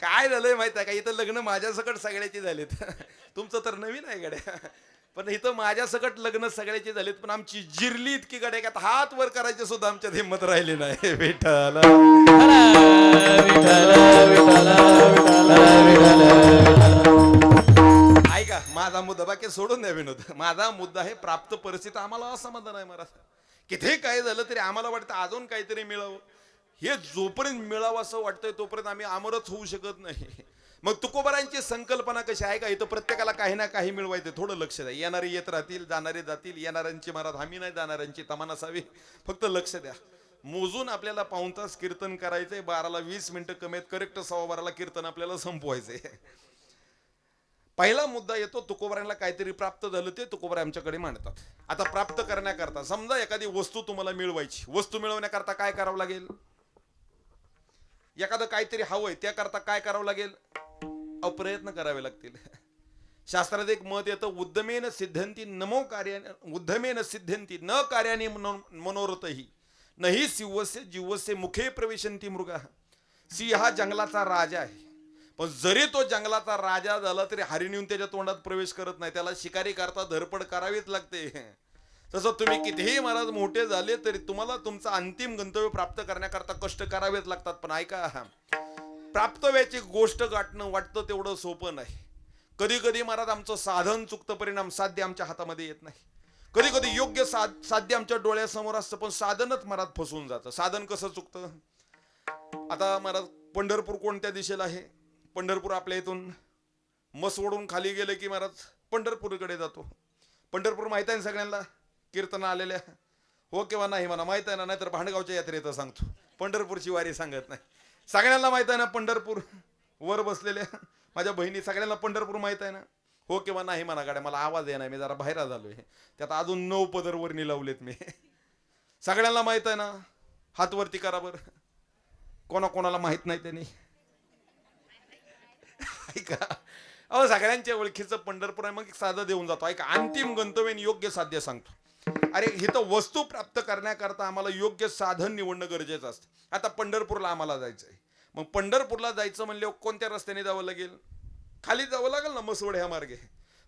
काय झालंय माहिती आहे का, इथं लग्न माझ्या सकट सगळ्याची झालीत. तुमचं तर नवीन आहे गड्या, पण इथं माझ्या सकट लग्न सगळ्याची झालीत. पण आमची जिरली इतकी गड्या की आता हात वर करायचे सुद्धा आमच्यात हिंमत राहिली नाही. विठ्ठल ऐका, माझा मुद्दा बाकी सोडून द्या विनोद. माझा मुद्दा आहे प्राप्त परिस्थिती आम्हाला असमाधान आहे महाराज. किती काय झालं तरी आम्हाला वाटतं अजून काहीतरी मिळावं. हे जोपर्यंत मिळावं असं वाटतंय तोपर्यंत आम्ही अमरच होऊ शकत नाही. मग तुकोबारांची संकल्पना कशी आहे का, इथं प्रत्येकाला काही ना काही मिळवायचं. थोडं लक्ष द्या. येणारे येत राहतील, जाणारे जातील. येणाऱ्यांची महाराज हमी नाही, जाणाऱ्यांची तमा नसावी. फक्त लक्ष द्या. मोजून आपल्याला 1 तास कीर्तन करायचंय. 12ला 20 मिनिटं कमीत करेक्ट 12:15 कीर्तन आपल्याला संपवायचंय. पहिला मुद्दा येतो, तुकोबारांना काहीतरी प्राप्त झालं ते तुकोबार आमच्याकडे मांडतात. आता प्राप्त करण्याकरता समजा एखादी वस्तू तुम्हाला मिळवायची. वस्तू मिळवण्याकरता काय करावं लागेल? एखादं काहीतरी हवंय त्याकरता काय करावं लागेल? प्रयत्न करावे लागतील. शास्त्रात एक मत येतं, उद्यमेन सिद्धंती नमो कार्याने, उद्यमेन सिद्धंती न कार्याने मनोरथही नाही शिवस्य जीवस्य मुखे प्रवेशंती मृगा. सिंह हा जंगलाचा राजा आहे, पण जरी तो जंगलाचा राजा झाला तरी हरिण येऊन त्याच्या तोंडात प्रवेश करत नाही. त्याला शिकारी करता धडपड करावीच लागते. तसं तुम्ही कितीही महाराज मोठे झाले तरी तुम्हाला तुमचं अंतिम गंतव्य प्राप्त करण्याकरता कष्ट करावेच लागतात. पण ऐका, प्राप्तव्याची गोष्ट गाठणं वाटतं तेवढं सोपं नाही. कधी कधी महाराज आमचं साधन चुकतं, परिणाम साध्य आमच्या हातामध्ये येत नाही. कधी कधी योग्य साध्य आमच्या डोळ्यासमोर असतं, पण साधनच महाराज फसवून जातं. साधन कसं चुकतं? आता महाराज पंढरपूर कोणत्या दिशेला आहे? पंढरपूर आपल्या इथून मसवडून खाली गेले की महाराज पंढरपूरकडे जातो. पंढरपूर माहित आहे ना सगळ्यांना? कीर्तन आलेल्या हो किंवा नाही म्हणा, माहित आहे ना? नाहीतर भांडगावच्या यात्रेत सांगतो, पंढरपूरची वारी सांगत नाही. सगळ्यांना माहित आहे ना पंढरपूर? वर बसलेल्या माझ्या बहिणी सगळ्यांना पंढरपूर माहित आहे ना? हो किंवा नाही म्हणा गाड्या, मला आवाज येणार, मी जरा बाहेर झालोय. त्यात अजून 9 पदर वरनी लावलेत मी. सगळ्यांना माहित आहे ना? हात वरती करा बर. कोणाला माहित नाही त्यांनी ऐका. अहो सगळ्यांच्या ओळखीचं पंढरपूर आहे. मग साधं देऊन जातो. ऐका, अंतिम गंतव्य योग्य साध्य सांगतो. अरे हिथं वस्तू प्राप्त करण्याकरता आम्हाला योग्य साधन निवडणं गरजेचं असतं. आता पंढरपूरला आम्हाला जायचंय, मग पंढरपूरला जायचं म्हणले कोणत्या रस्त्याने जावं लागेल? खाली जावं लागेल ना, मसवड ह्या मार्गे.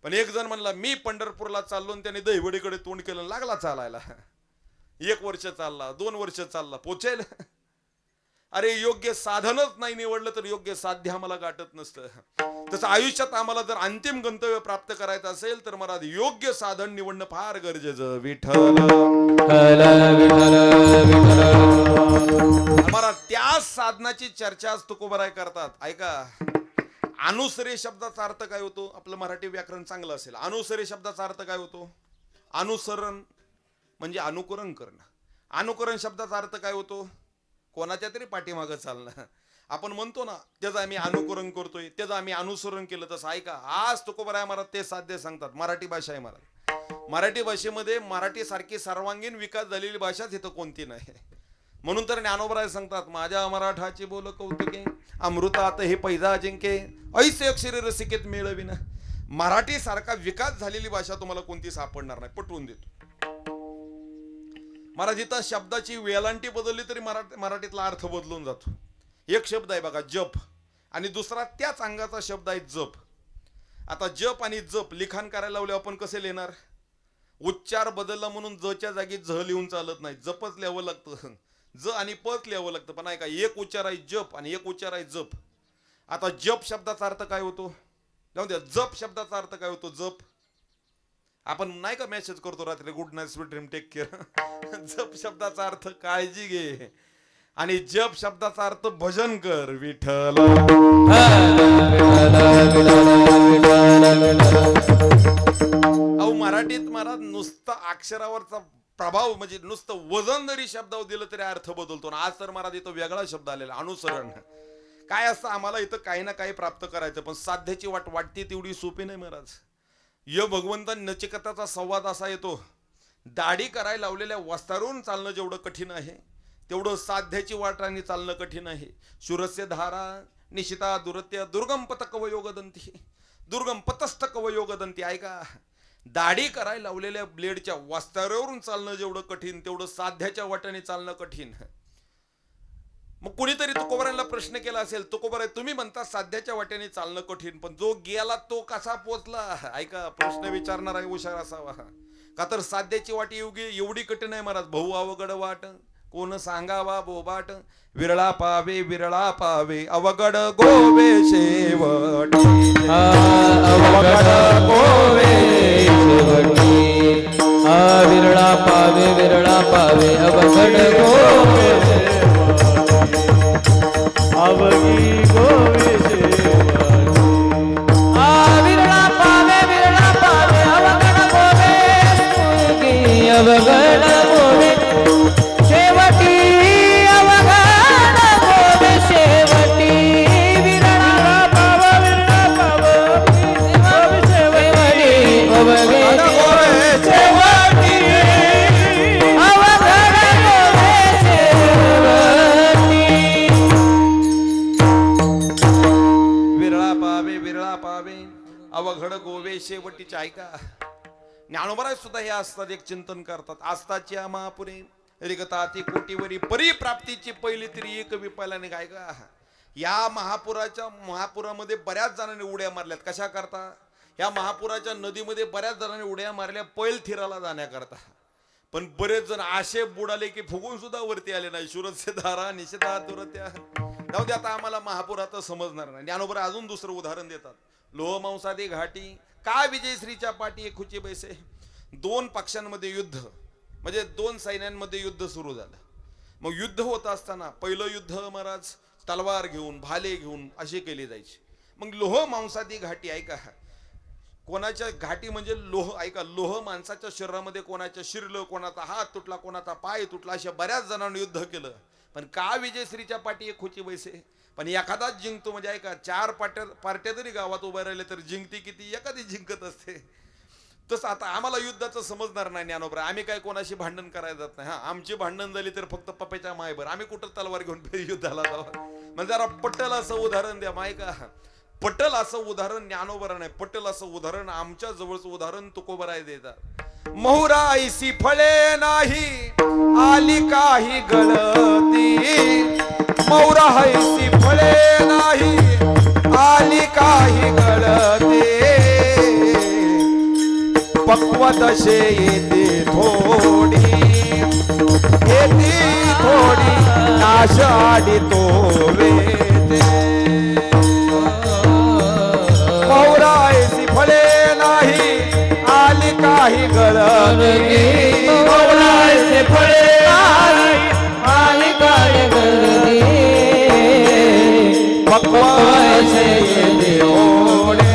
पण एक जण म्हणला मी पंढरपूरला चाललो, आणि त्याने दहिवडीकडे तोंड केलं, लागला चालायला. 1 वर्ष चालला, 2 वर्ष चालला, पोचेल? अरे योग्य साधनच नाही निवडलं तर योग्य साध्य आम्हाला गाठत नसतं. तसं आयुष्यात आम्हाला जर अंतिम गंतव्य प्राप्त करायचं असेल तर मला योग्य साधन निवडणं फार गरजेचं. विठ्ठल आम्हाला त्या साधनाची चर्चा आज तुकोबराय करतात. ऐका, अनुसरे शब्दाचा अर्थ काय होतो? आपलं मराठी व्याकरण चांगलं असेल. अनुसरे शब्दाचा अर्थ काय होतो? अनुसरण म्हणजे अनुकरण करणं. अनुकरण शब्दाचा अर्थ काय होतो? कोणाच्या तरी पाठीमागं चालणं. आपण म्हणतो ना त्याचं आम्ही अनुकरण करतोय, त्याचं आम्ही अनुसरण केलं. तसं ऐका, आज तुकोबराय महाराज ते साध्य सांगतात. मराठी भाषा आहे महाराज. मराठी भाषेमध्ये मराठी सारखी सर्वांगीण विकास झालेली भाषाच इथं कोणती नाही. म्हणून तर ज्ञानोबराय सांगतात, माझ्या मराठाची बोल कौतुके अमृतात हे पैजा अजिंके ऐसे अक्षरे रसिकेत मेळविन. मराठी सारखा विकास झालेली भाषा तुम्हाला कोणती सापडणार नाही, पटवून देतो. महाराज इथं शब्दाची वेलांटी बदलली तरी मराठीतला अर्थ बदलून जातो. एक शब्द आहे बघा जप, आणि दुसरा त्याच अंगाचा शब्द आहे जप. आता जप आणि जप लिखाण करायला लावले आपण कसे लिहिणार? उच्चार बदलला म्हणून जच्या जागी झ लिहून चालत नाही, जपच लिहावं लागतं. ज आणि पच लिहावं लागतं. पण ऐका, एक उच्चार आहे जप आणि एक उच्चार आहे जप. आता जप शब्दाचा अर्थ काय होतो? जाऊ द्या, जप शब्दाचा अर्थ काय होतो? जप आपण नाही का मेसेज करतो रात्री, good night sweet dream take care. जप शब्दाचा अर्थ काळजी घे, आणि जप शब्दाचा अर्थ भजन कर. विठ्ठल अहो मराठीत महाराज नुसतं अक्षरावरचा प्रभाव म्हणजे नुसतं वजन जरी शब्दावर दिलं तरी अर्थ बदलतो. आज तर महाराज इथं वेगळा शब्द आलेला, अनुसरण. काय असतं? आम्हाला इथं काही ना काही प्राप्त करायचं, पण साध्याची वाटते तेवढी सोपी नाही महाराज. भगवंता नचिकेताचा संवाद असा येतो, दाढी करायला लावलेल्या वस्त्रावरून चालणं जेवढं कठीण आहे तेवढं साध्याची वाटाने चालणं कठीण आहे. शूरस्य धारा निशिता दुरत्य दुर्गम पथ कवयोगदंती दुर्गम पतस्थ कवयोगदंती. ऐका, दाढी करायला लावलेल्या ब्लेडच्या वस्त्रावरून चालणं जेवढं कठीण तेवढं साध्याच्या वाटाने चालणं कठीण. मग कुणीतरी तुकोबरायला प्रश्न केला असेल, तुकोबराय तुम्ही म्हणता साध्याच्या वाटेने चालणं कठीण, पण जो गेला तो कसा पोचला? ऐका, प्रश्न विचारणारा हुशार असावा. का तर साध्याची वाट एवढी कठीण आहे महाराज. भाऊ अवघड वाट कोण सांगावा बोबाट, विरळा पावे अवघड गोवे शेवटी. अवघड गोवे शेवटी, विरळा पावे अवघड गोवे अवघी गोवे शेवटी. विरळा पावे अवघड गोवे अवघड गोवे शेवटी, अवघड गोवे शेवटी. विरळा पावे शेवटी अवघड गोवे शेवटी, अवघड गोवे शेवटी. विरळा पावे अवघड गोवे शेवटीच्या. ऐका, ज्ञानोबराय सुद्धा हे असतात, एक चिंतन करतात. आस्ताच्या महापुरे रिगताती कोटीवरी परिप्राप्तीची पहिली तरी एक विपाल्याने. काय का, या महापुरामध्ये बऱ्याच जणांनी उड्या मारल्यात. कशा करता? या महापुराच्या नदीमध्ये बऱ्याच जणांनी उड्या मारल्या पैल थिराला जाण्याकरता. पण बरेच जण असे बुडाले की फुगून सुद्धा वरती आले नाही. शूरस्य धारा निषेधा दुरत्या. जाऊ दे, आता आम्हाला महापुरात समजणार नाही. ज्ञानोबराय अजून दुसरं उदाहरण देतात. लोहमांसादी घाटी का विजयश्रीच्या पाठी एकुची बैसे. दोन पक्षांमध्ये युद्ध, म्हणजे दोन सैन्यांमध्ये युद्ध सुरू झालं. मग युद्ध होत असताना पहिलं युद्ध महाराज तलवार घेऊन भाले घेऊन असे केले जायचे. मग लोह मांसादी घाटी, ऐका, कोणाच्या घाटी म्हणजे लोह, ऐका, लोह माणसाच्या शरीरामध्ये कोणाच्या शिरलं, कोणाचा हात तुटला, कोणाचा पाय तुटला, अशा बऱ्याच जणांनी युद्ध केलं. पण का विजयश्रीच्या पाठी एक खोची बैसे, पण एखादाच जिंकतो. म्हणजे ऐका, चार पार्ट्या जरी गावात उभ्या राहिले तर जिंकती किती, एखादी जिंकत असते. तसं आता आम्हाला युद्धाचं समजणार नाही ज्ञानोबा, आम्ही काय कोणाशी भांडण करायला जात नाही. हा, आमची भांडण झाली तर फक्त पप्याच्या मायभर, आम्ही कुठं तलवार घेऊन युद्धाला जावं. म्हणजे जरा पटल असं उदाहरण द्या माय का, पटल असं उदाहरण ज्ञानोबरा नाही, पटल असं उदाहरण आमच्या जवळचं उदाहरण तुकोबराय देतात. मोहराईसी फळे नाही आली काही गळती, मोहराईसी फळे नाही आली काही गळती, पक्वदशे येते थोडी, येते थोडी नाशाडी तो वेते, मोहराईसी फळे नाही आली काही गळती, मोहराईसी फळे नाही आली काही गळती, पक्वदशे येते थोडी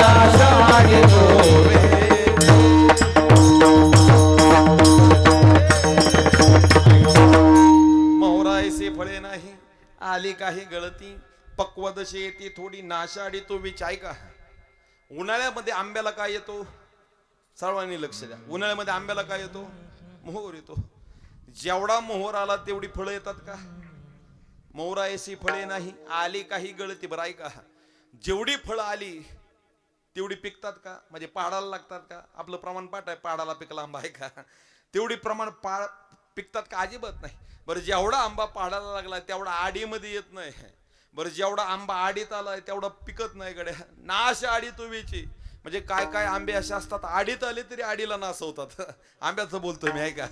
नाशाडी तो वेते. मोहराईसी फळे नाही आली काही गळती, पक्वदशे येते थोडी नाशाडी तो विच. ऐका, उन्हाळ्यामध्ये आंब्याला काय येतो, सर्वांनी लक्ष द्या. उन्हाळ्यामध्ये आंब्याला काय येतो, मोहर येतो. जेवढा मोहर आला तेवढी फळं येतात का? मोहराईसी फळे नाही आली काही गळती. बरं ऐका, जेवढी फळं आली तेवढी पिकतात का, म्हणजे पाडाला लागतात का? आपलं प्रमाण पाठ आहे, पाडाला पिकला आंबा आहे का, तेवढी प्रमाण पिकतात का? अजिबात नाही. बरं, जेवढा आंबा पाडाला लागला तेवढा आडीमध्ये येत नाही. बरं, जेवढा आंबा आडीत आलाय तेवढा पिकत नाही गड्या, नाश आडी तुवीची. म्हणजे काय काय आंबे असे असतात आडीत आले तरी आडीला नासवतात. आंब्याचं बोलतोय मी, ऐका.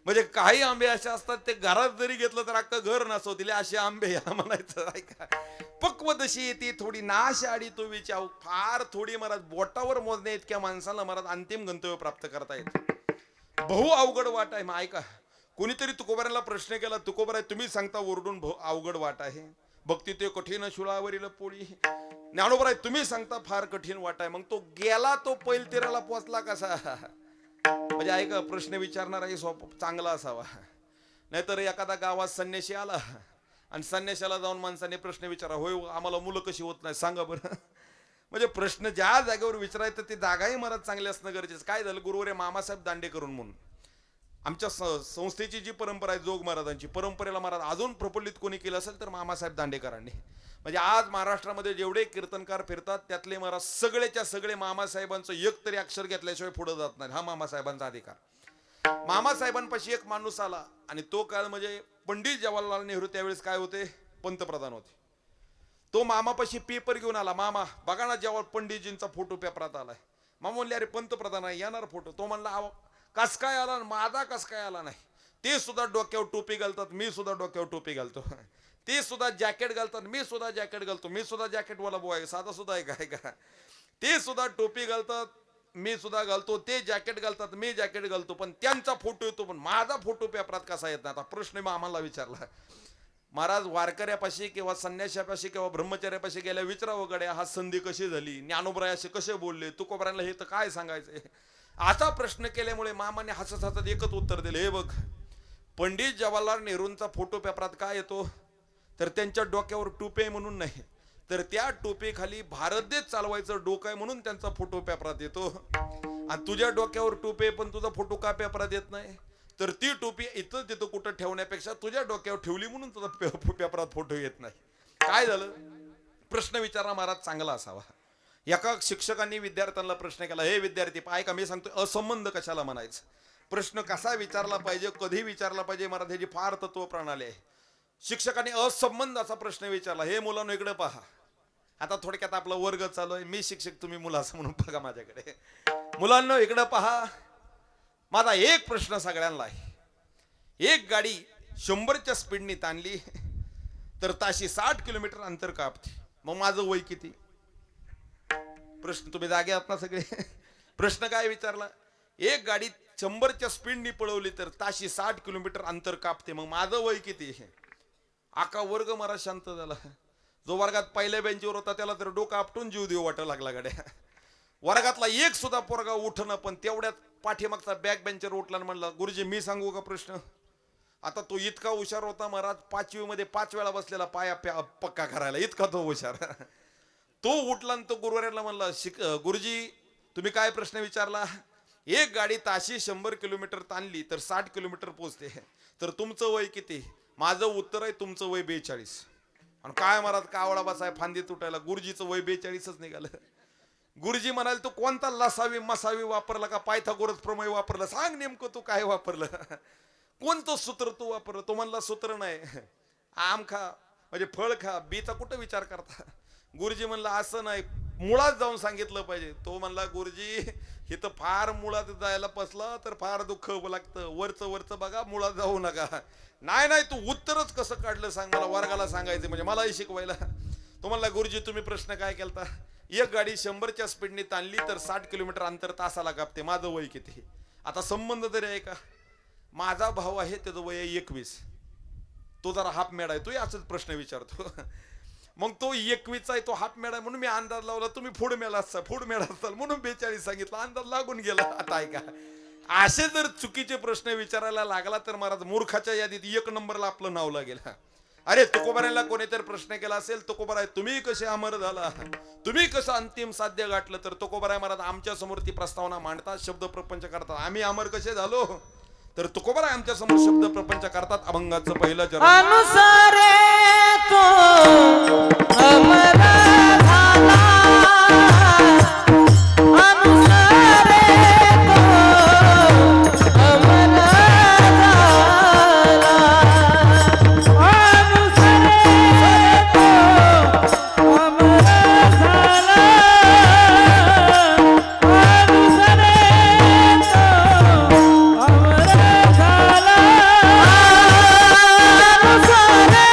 म्हणजे काही आंबे असे असतात ते घरात जरी घेतलं तर अख्खं घर नासवतील असे आंबे याला म्हणायचं. ऐका, पक्वदशी येते थोडी नाश आडी तुवीची. फार थोडी महाराज, बोटावर मोजण्या इतक्या माणसाला महाराज अंतिम गंतव्य प्राप्त करता येत. बहु अवघड वाट आहे. मग ऐका, कोणीतरी तुकोबाराला प्रश्न केला, तुकोबारा तुम्ही सांगता ओरडून अवघड वाट आहे, भक्ती ते कठीण शुळावरील पोळी. ज्ञानोबा तुम्ही सांगता फार कठीण वाट आहे, मग तो गेला तो पैलतीराला पोचला कसा? म्हणजे ऐका, प्रश्न विचारणाराही चांगला असावा. नाहीतर एखादा गावात संन्याशी आला आणि संन्याशाला जाऊन माणसाने प्रश्न विचारा, होय आम्हाला मुलं कशी होत नाही सांगा बरं. म्हणजे प्रश्न ज्या जागेवर विचारायचं ते जागाही महाराज चांगली असणं गरजेचं. काय झालं, गुरुवारे मामासाहेब दांडेकरून म्हणून आमच्या संस्थेची जी परंपरा आहे, जोग महाराजांची परंपरेला महाराज अजून प्रफुल्लित कोणी केलं असेल तर मामासाहेब दांडेकरांनी. म्हणजे आज महाराष्ट्रामध्ये जेवढे कीर्तनकार फिरतात त्यातले महाराज सगळेच्या सगळे मामासाहेबांचं एक तरी अक्षर घेतल्याशिवाय पुढे जात नाही. हा मामासाहेबांचा अधिकार. मामासाहेबांपाशी एक माणूस आला आणि तो काळ म्हणजे पंडित जवाहरलाल नेहरू त्यावेळेस काय होते, पंतप्रधान होते. तो मामापाशी पेपर घेऊन आला, मामा बघा ना जवाहर पंडितजींचा फोटो पेपरात आलाय. मामा म्हणले, अरे पंतप्रधान आहे येणार फोटो. तो म्हणला, कस काय आला, माझा कस काय आला नाही. ते सुद्धा डोक्यावर टोपी घालतात, मी सुद्धा डोक्यावर टोपी घालतो. ते सुद्धा जॅकेट घालतात, मी सुद्धा जॅकेट घालतो. मी सुद्धा जॅकेट वाला बोय साधा सुद्धा आहे काय का. ते सुद्धा टोपी घालतात, मी सुद्धा घालतो. ते जॅकेट घालतात, मी जॅकेट घालतो. पण त्यांचा फोटो येतो, पण माझा फोटो पेपरात कसा येत नाही. आता प्रश्न मी आम्हाला विचारला. महाराज वारकऱ्यापाशी किंवा संन्याशापाशी किंवा ब्रह्मचार्यापाशी गेल्या विचारावं गड्या, हा संधी कशी झाली, ज्ञानोबराय असे कसे बोलले, तुकोबारायला हे तर काय सांगायचंय. असा प्रश्न केल्यामुळे मामाने हसत हसत एकच उत्तर दिले, हे बघ, पंडित जवाहरलाल नेहरूंचा फोटो पेपरात काय येतो, तर त्यांच्या डोक्यावर टोपी आहे म्हणून नाही, तर त्या टोपीखाली भारत देश चालवायचं डोकं आहे म्हणून त्यांचा फोटो पेपरात येतो. आणि तुझ्या डोक्यावर टोपी पण तुझा फोटो का पेपरात येत नाही, तर ती टोपी इथं तिथं कुठं ठेवण्यापेक्षा तुझ्या डोक्यावर ठेवली म्हणून तुझा पेपरात फोटो येत नाही. काय झालं, प्रश्न विचारला महाराज चांगला असावा. एका शिक्षकांनी विद्यार्थ्यांना प्रश्न केला, हे विद्यार्थी ऐका मी सांगतो, असंबंध कशाला म्हणायचं, प्रश्न कसा विचारला पाहिजे, कधी विचारला पाहिजे, महाराज ह्याची फार तत्व प्रणाली आहे. शिक्षकांनी असंबंध असा प्रश्न विचारला, हे मुलांनो इकडे पहा. आता थोडक्यात आपला वर्ग चालू आहे, मी शिक्षक तुम्ही मुलं असं म्हणून बघा माझ्याकडे. मुलांनो इकडे पहा, माझा एक प्रश्न सगळ्यांना आहे. एक गाडी 100च्या स्पीडने ताणली तर ताशी 60 किलोमीटर अंतर कापते, मग माझं वय किती? प्रश्न तुम्ही जागे आहात ना सगळे? प्रश्न काय विचारला? एक गाडी 100च्या स्पीडनी पळवली तर ताशी 60 किलोमीटर अंतर कापते, मग माझं वय किती? आका वर्ग मला शांत झाला. जो वर्गात पहिल्या बेंचवर होता त्याला तर डोकं आपटून जीव देऊ वाटायला लागला गाड्या. वर्गातला एक सुद्धा पोरगा उठणं, पण तेवढ्यात पाठीमागचा बॅक बेंचर उठला आणि म्हणला, गुरुजी मी सांगू का प्रश्न? आता तो इतका हुशार होता महाराज, 5वी मध्ये 5 वेळा बसलेला पाया पक्का करायला, इतका तो हुशार. तो उठला आणि तो गुरुवाऱ्याला म्हणला, गुरुजी तुम्ही काय प्रश्न विचारला? एक गाडी ताशी 100 किलोमीटर ताणली तर 60 किलोमीटर पोहोचते, तर तुमचं वय किती? माझं उत्तर आहे तुमचं वय 42. आणि काय महाराज कावळा बसाय फांदी तुटायला, गुरुजीचं वय 42च निघालं. गुरुजी म्हणाले, तू कोणता लसावी मसावी वापरला का पायथागोरस प्रमेय वापरला? सांग नेमकं तू काय वापरलं, कोणतं सूत्र तू वापरलं? तो म्हणला सूत्र नाही, आम खा म्हणजे फळ खा, बीचा कुठं विचार करता? गुरुजी म्हणला असं नाही, मुळात जाऊन सांगितलं पाहिजे. तो म्हणला, गुरुजी इथं फार मुळात जायला बसला तर फार दुःख लागतं, वरचं बघा, मुळात जाऊ नका. नाही तू उत्तरच कसं काढलं सांग मला, वर्गाला सांगायचं म्हणजे मलाही शिकवायला. तो म्हणला, गुरुजी तुम्ही प्रश्न काय केलता? एक गाडी 100च्या स्पीडने ताणली तर 60 किलोमीटर अंतर तासाला कापते, माझं वय किती? आता संबंध तरी आहे का? माझा भाऊ आहे त्याचं वय 21, तो जरा हाफ मेड आहे, तो असंच प्रश्न विचारतो. मग तो 21चा आहे, तो हाफ मेड आहे म्हणून मी अंदाज लावला, तुम्ही फूड मेड असाल म्हणून 42 सांगितलं, अंदाज लागून गेला. आता ऐका, असे जर चुकीचे प्रश्न विचारायला लागला तर महाराज मूर्खाच्या यादीत 1 नंबरला आपलं नाव लागेल. अरे तुकोबारायला कोणीतरी प्रश्न केला असेल, तुकोबाराय तुम्ही कसे अमर झाला, तुम्ही कसं अंतिम साध्य गाठलं, तर तुकोबाराय महाराज आमच्या समोर ती प्रस्तावना मांडतात, शब्द प्रपंच करतात. आम्ही अमर कसे झालो, तर तुकोबाराय आमच्या समोर शब्द प्रपंच करतात. अभंगाचं पहिलं चरण, अनुसारे तो अमर झाला, अनुसारे तो अमर झाला, अनुसारे तो अमर झाला, अनुसारे तो अमर झाला, अनुसारे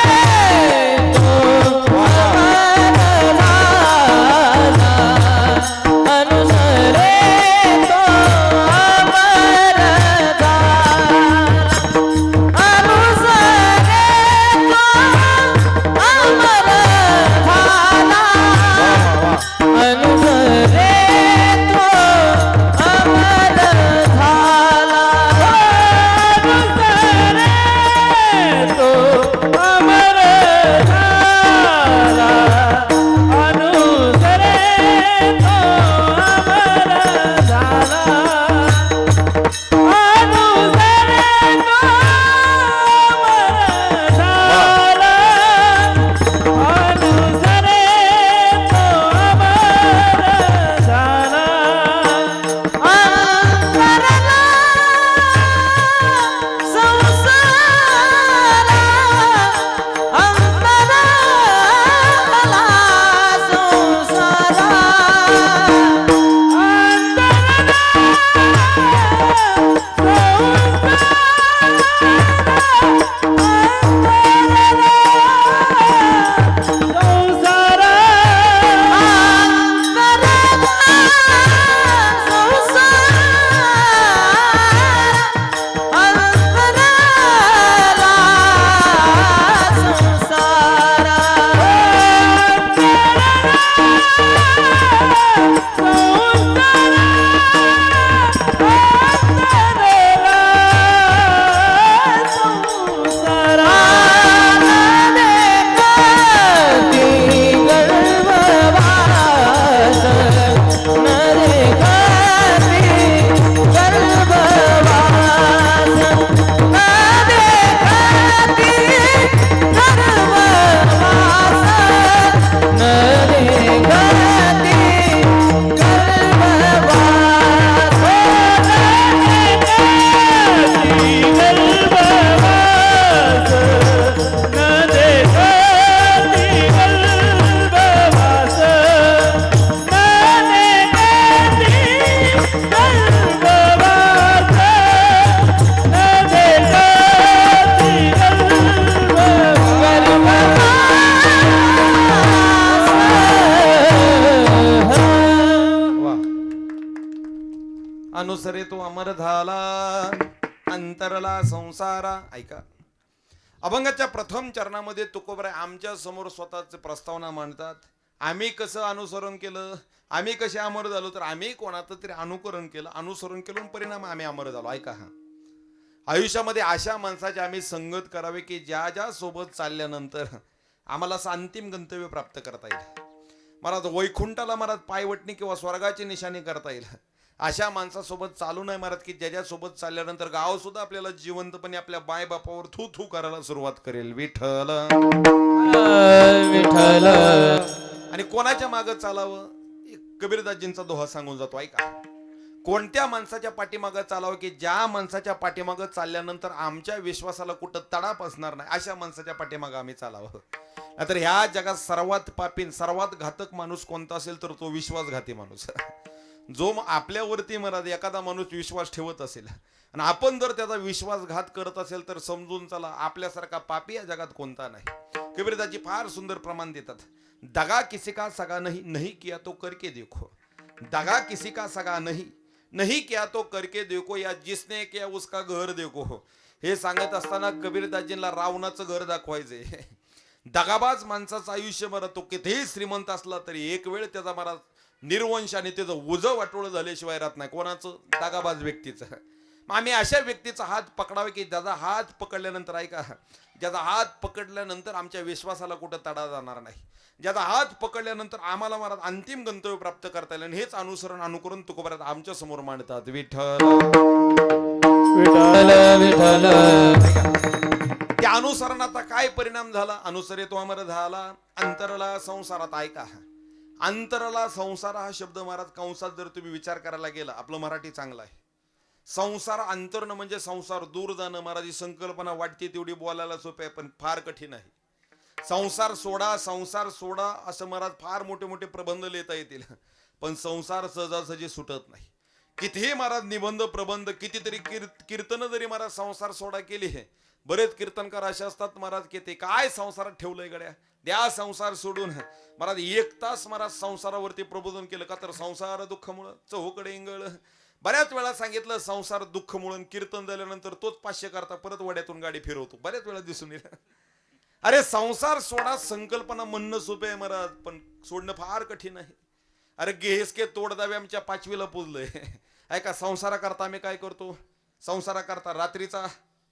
अनुसरे तो अमर झाला अंतरला संसारा. ऐका, अभंगाच्या प्रथम चरणामध्ये तुकोबराय आमच्या समोर स्वतःच प्रस्तावना मांडतात. आम्ही कसं अनुसरण केलं, आम्ही कसे अमर झालो, तर आम्ही कोणाचं तरी अनुकरण केलं, अनुसरण केलं, परिणाम आम्ही अमर झालो. ऐका, हा आयुष्यामध्ये अशा माणसाची आम्ही संगत करावी की ज्या ज्या सोबत चालल्यानंतर आम्हाला असं अंतिम गंतव्य प्राप्त करता येईल. महाराज वैकुंठाला महाराज पायवटणी किंवा स्वर्गाची निशाणी करता येईल. अशा माणसासोबत चालू नाही महाराज की ज्याच्यासोबत चालल्यानंतर गाव सुद्धा आपल्याला जिवंतपणे आपल्या बाय बापावर थू थू करायला सुरुवात करेल. विठ्ठल विठ्ठल. आणि कोणाच्या मागं चालावं, कबीरदासजींचा दोहा सांगून जातो. ऐका, कोणत्या माणसाच्या पाठीमागं चालावं की ज्या माणसाच्या पाठीमागं चालल्यानंतर आमच्या विश्वासाला कुठं तडाप असणार नाही, अशा माणसाच्या पाठीमागं आम्ही चालावं. नाहीतर ह्या जगात सर्वात पापीन सर्वात घातक माणूस कोणता असेल तर तो विश्वासघाती माणूस. जो आपल्यावरती महाराज एखादा माणूस विश्वास ठेवत असेल आणि आपण जर त्याचा विश्वासघात करत असेल तर समजून चला आपल्यासारखा पापी या जगात कोणता नाही. कबीरदासजी फार सुंदर प्रमाण देतात. दगा किसी का सगा नहीं, नहीं किया तो करके देखो. दगा किसी का सगा नहीं, नहीं किया तो करके देखो, या जिसने किया उसका घर देखो. हे सांगत असताना कबीरदासजींना रावणाचं घर दाखवायचे. दगाबाज माणसाचं आयुष्य बरं, तो कितीही श्रीमंत असला तरी एक वेळ त्याचा महाराज निर्वंश आणि त्याचं उजं वाटोळं झाल्याशिवाय राहत नाही. कोणाचं? दगाबाज व्यक्तीचं. आम्ही अशा व्यक्तीचा हात पकडावे की ज्याचा हात पकडल्यानंतर, ऐका, ज्याचा हात पकडल्यानंतर आमच्या विश्वासाला कुठं तडा जाणार नाही, ज्याचा हात पकडल्यानंतर आम्हाला महाराज अंतिम गंतव्य प्राप्त करता येईल. हेच अनुसरण अनुकरण तुकोबरात आमच्या समोर मांडतात. विठ्ठल विठ्ठल. त्या अनुसरणाचा काय परिणाम झाला? अनुसरे तो अमर झाला अंतरला संसारात. ऐका, अंतरला संसार हा शब्द महाराज कंसात जर तुम्ही विचार करायला गेला, आपलं मराठी चांगलं आहे. संसार अंतरणं म्हणजे संसार दूर जाणं. महाराज ही संकल्पना वाटते तेवढी बोलायला सोपी आहे पण फार कठीण आहे. संसार सोडा, संसार सोडा असं महाराज फार मोठे मोठे प्रबंध लिहिता येतील पण संसार सहजासहजी सुटत नाही. कितीही महाराज निबंध प्रबंध, कितीतरी कीर्तन जरी महाराज संसार सोडा केली आहे. बरेच कीर्तनकार असे असतात महाराज की ते काय संसारात ठेवलंय गड्या, द्या संसार सोडून. महाराज 1 तास महाराज संसारावरती प्रबोधन केलं का तर संसार दुःखमुळं चहूकडे इंगळ. बऱ्याच वेळा सांगितलं संसार दुःखमुळं. कीर्तन झाल्यानंतर तोच 500 करता परत वड्यातून गाडी फिरवतो. बऱ्याच वेळा दिसून येईल. अरे संसार सोडा संकल्पना म्हणणं सोपे आहे महाराज पण सोडणं फार कठीण आहे. अरे गेहसके तोडदावे आमच्या 5वीला पुजलंय. ऐका, संसाराकरता आम्ही काय करतो? संसाराकरता रात्रीचा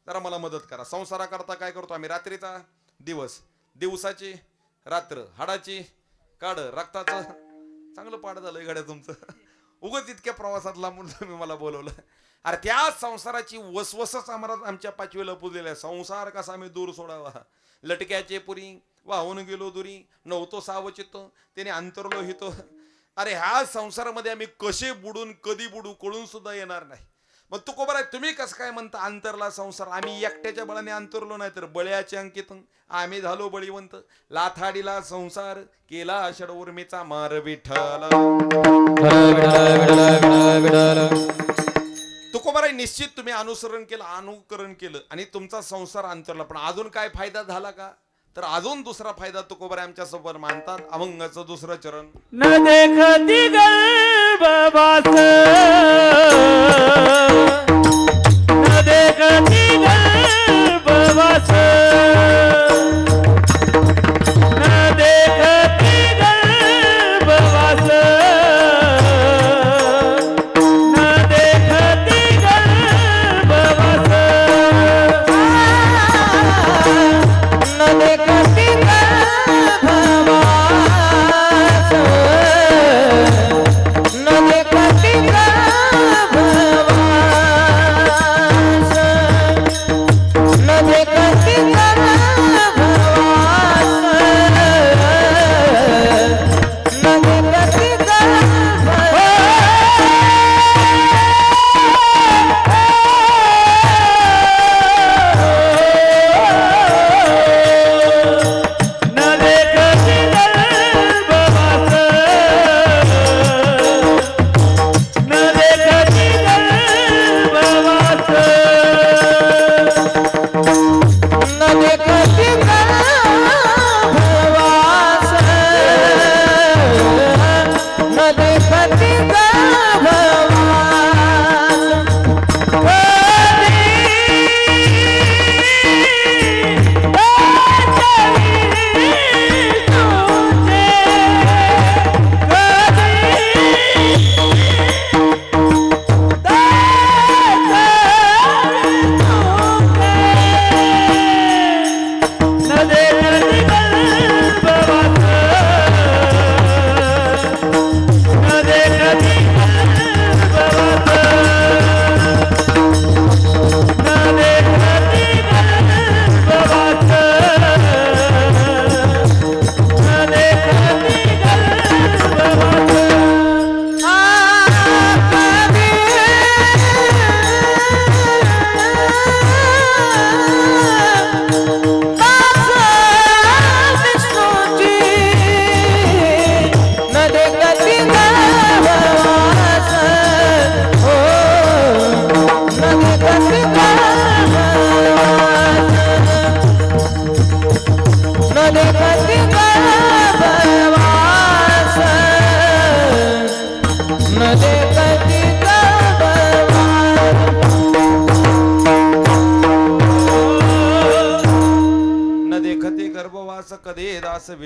जरा मला मदत करा. संसाराकरता काय करतो आम्ही? रात्रीचा दिवस, दिवसाची रात्र, हाडाची काढ, रक्ताचं चांगलं पाठ झालंय गड्या तुमचं. उगाच इतक्या प्रवासात लांबून तुम्ही मला बोलवलं. अरे त्या संसाराची वसवसच आम्हाला आमच्या 5वीला पुजलेला आहे. संसार कसा आम्ही दूर सोडावा. लटक्याचे पुरी वाहून गेलो दुरी, नव्हतो सावचित त्याने अंतरलो हितो. अरे ह्या संसारामध्ये आम्ही कसे बुडून कधी बुडू कळून सुद्धा येणार नाही. मग तुकोबराय तुम्ही कसं काय म्हणता अंतरला संसार? आम्ही एकट्याच्या बळाने अंतरलो नाही तर बळ्याचे अंकित आम्ही झालो बळीवंत. लाथाडीला संसार केला षडउर्मीचा मार. विठ्ठल तुकोबराय निश्चित तुम्ही अनुसरण केलं, अनुकरण केलं आणि तुमचा संसार अंतरला. पण अजून काय फायदा झाला का? तर अजून दुसरा फायदा तुकोबराय आमच्या सोबत मानतात. अभंगाचं दुसरं चरण. न देखती गर्भवास, न देखती गर्भवास, न देखती गर्भवास, न देखती गर्भवास, न देखती गर्भवास, न देखती गर्भवास.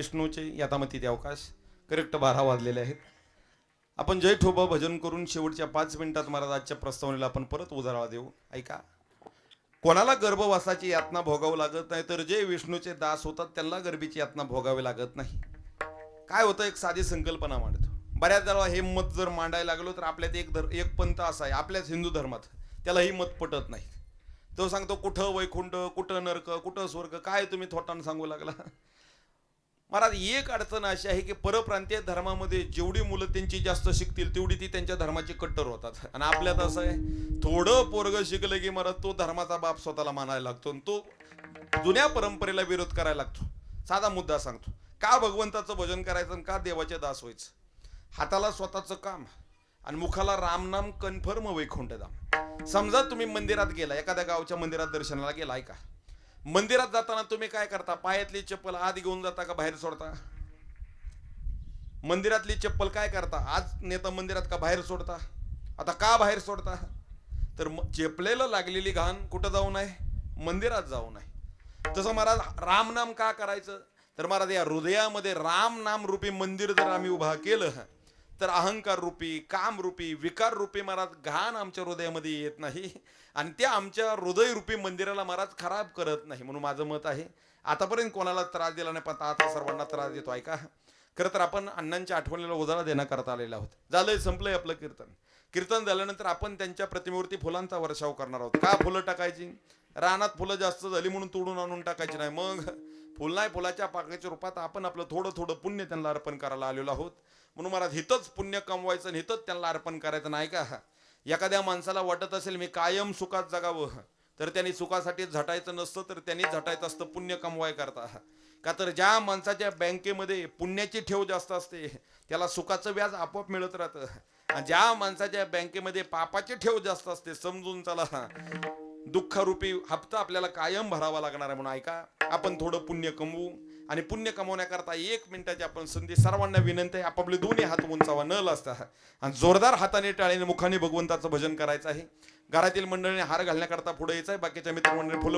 विष्णूचे यातामतीत अवकाश करेक्ट 12 वाजलेले आहेत. आपण जय ठोबा भजन करून शेवटच्या 5 मिनिटात महाराज आजच्या प्रस्तावनेला आपण परत उजाळा देऊ. ऐका, कोणाला गर्भवासाची यातना भोगावं लागत नाही, तर जे विष्णूचे दास होतात त्यांना गर्भीची यातना भोगावी लागत नाही. काय होतं, एक साधी संकल्पना मांडतो. बऱ्याच वेळा हे मत जर मांडायला लागलो तर आपल्यात एक पंथ असा आहे आपल्याच हिंदू धर्मात, त्याला ही मत पटत नाही. तो सांगतो कुठं वैकुंठ, कुठं नरक, कुठं स्वर्ग, काय तुम्ही थोटानं सांगू लागला. महाराज एक अडचण अशी आहे की परप्रांतीय धर्मामध्ये जेवढी मुलं त्यांची जास्त शिकतील तेवढी ती त्यांच्या धर्माची कट्टर होतात. आणि आपल्यात असं आहे, थोडं पोरग शिकलं की महाराज तो धर्माचा बाप स्वतःला मानायला लागतो आणि तो जुन्या परंपरेला विरोध करायला लागतो. साधा मुद्दा सांगतो, का भगवंताचं भजन करायचं आणि का देवाचे दास व्हायचं? हाताला स्वतःचं काम आणि मुखाला रामनाम, कन्फर्म वैकुंठधाम. समजा तुम्ही मंदिरात गेला, एखाद्या गावच्या मंदिरात दर्शनाला गेला, ऐका, मंदिरात जाताना तुम्ही काय करता? पायातली चप्पल आत घेऊन जाता का बाहेर सोडता? मंदिरातली चप्पल काय करता? आज नेता मंदिरात का बाहेर सोडता? आता का बाहेर सोडता? तर चेपलेलं लागलेली घाण कुठं जाऊ नये? मंदिरात जाऊ नये. तसं महाराज रामनाम का करायचं? तर महाराज या हृदयामध्ये राम नाम रूपी मंदिर जर आम्ही उभा केलं तर अहंकार रूपी, काम रूपी, विकार रूपी महाराज घाण आमच्या हृदयामध्ये येत नाही आणि त्या आमच्या हृदय रूपी मंदिराला महाराज खराब करत नाही. म्हणून माझं मत आहे, आतापर्यंत कोणाला त्रास दिला नाही पण आता सर्वांना त्रास देतो. ऐका, खरं तर आपण अण्णांच्या आठवणीला उजाळा देण्याकरता आलेला आहोत. झालंय, संपलंय आपलं कीर्तन. कीर्तन झाल्यानंतर आपण त्यांच्या प्रतिमेवरती फुलांचा वर्षाव करणार आहोत. का फुलं टाकायची? रानात फुलं जास्त झाली म्हणून तोडून आणून टाकायची नाही. मग फुल नाही, फुलाच्या पाकळीच्या रूपात आपण आपलं थोडं थोडं पुण्य त्यांना अर्पण करायला आलेलो आहोत. म्हणून महाराज हितच पुण्य कमवायचं आणि हितच त्यांना अर्पण करायचं. नाही का, एखाद्या माणसाला वाटत असेल मी कायम सुखात जगावं, तर त्यांनी सुखासाठी झटायचं नसतं, तर त्यांनी झटायचं असतं पुण्य कमवाय करता. का तर ज्या माणसाच्या बँकेमध्ये पुण्याची ठेव जास्त असते त्याला सुखाचं व्याज आपोआप मिळत राहतं, आणि ज्या माणसाच्या बँकेमध्ये पापाची ठेव जास्त असते समजून चला दुःखरूपी हप्ता आपल्याला कायम भरावा लागणार आहे. म्हणून ऐका, आपण थोडं पुण्य कमवू आणि पुण्य कमवण्याकरता 1 मिनिटाची आपण संधी. सर्वांना विनंती आहे, आपापले दोन्ही हात उंचावा न लाजता आणि जोरदार हाताने टाळीने मुखाने भगवंताचं भजन करायचं आहे. घरातील मंडळीने हार घालण्याकरता पुढे यायचं आहे. बाकीच्या मित्रमंडळी फुलं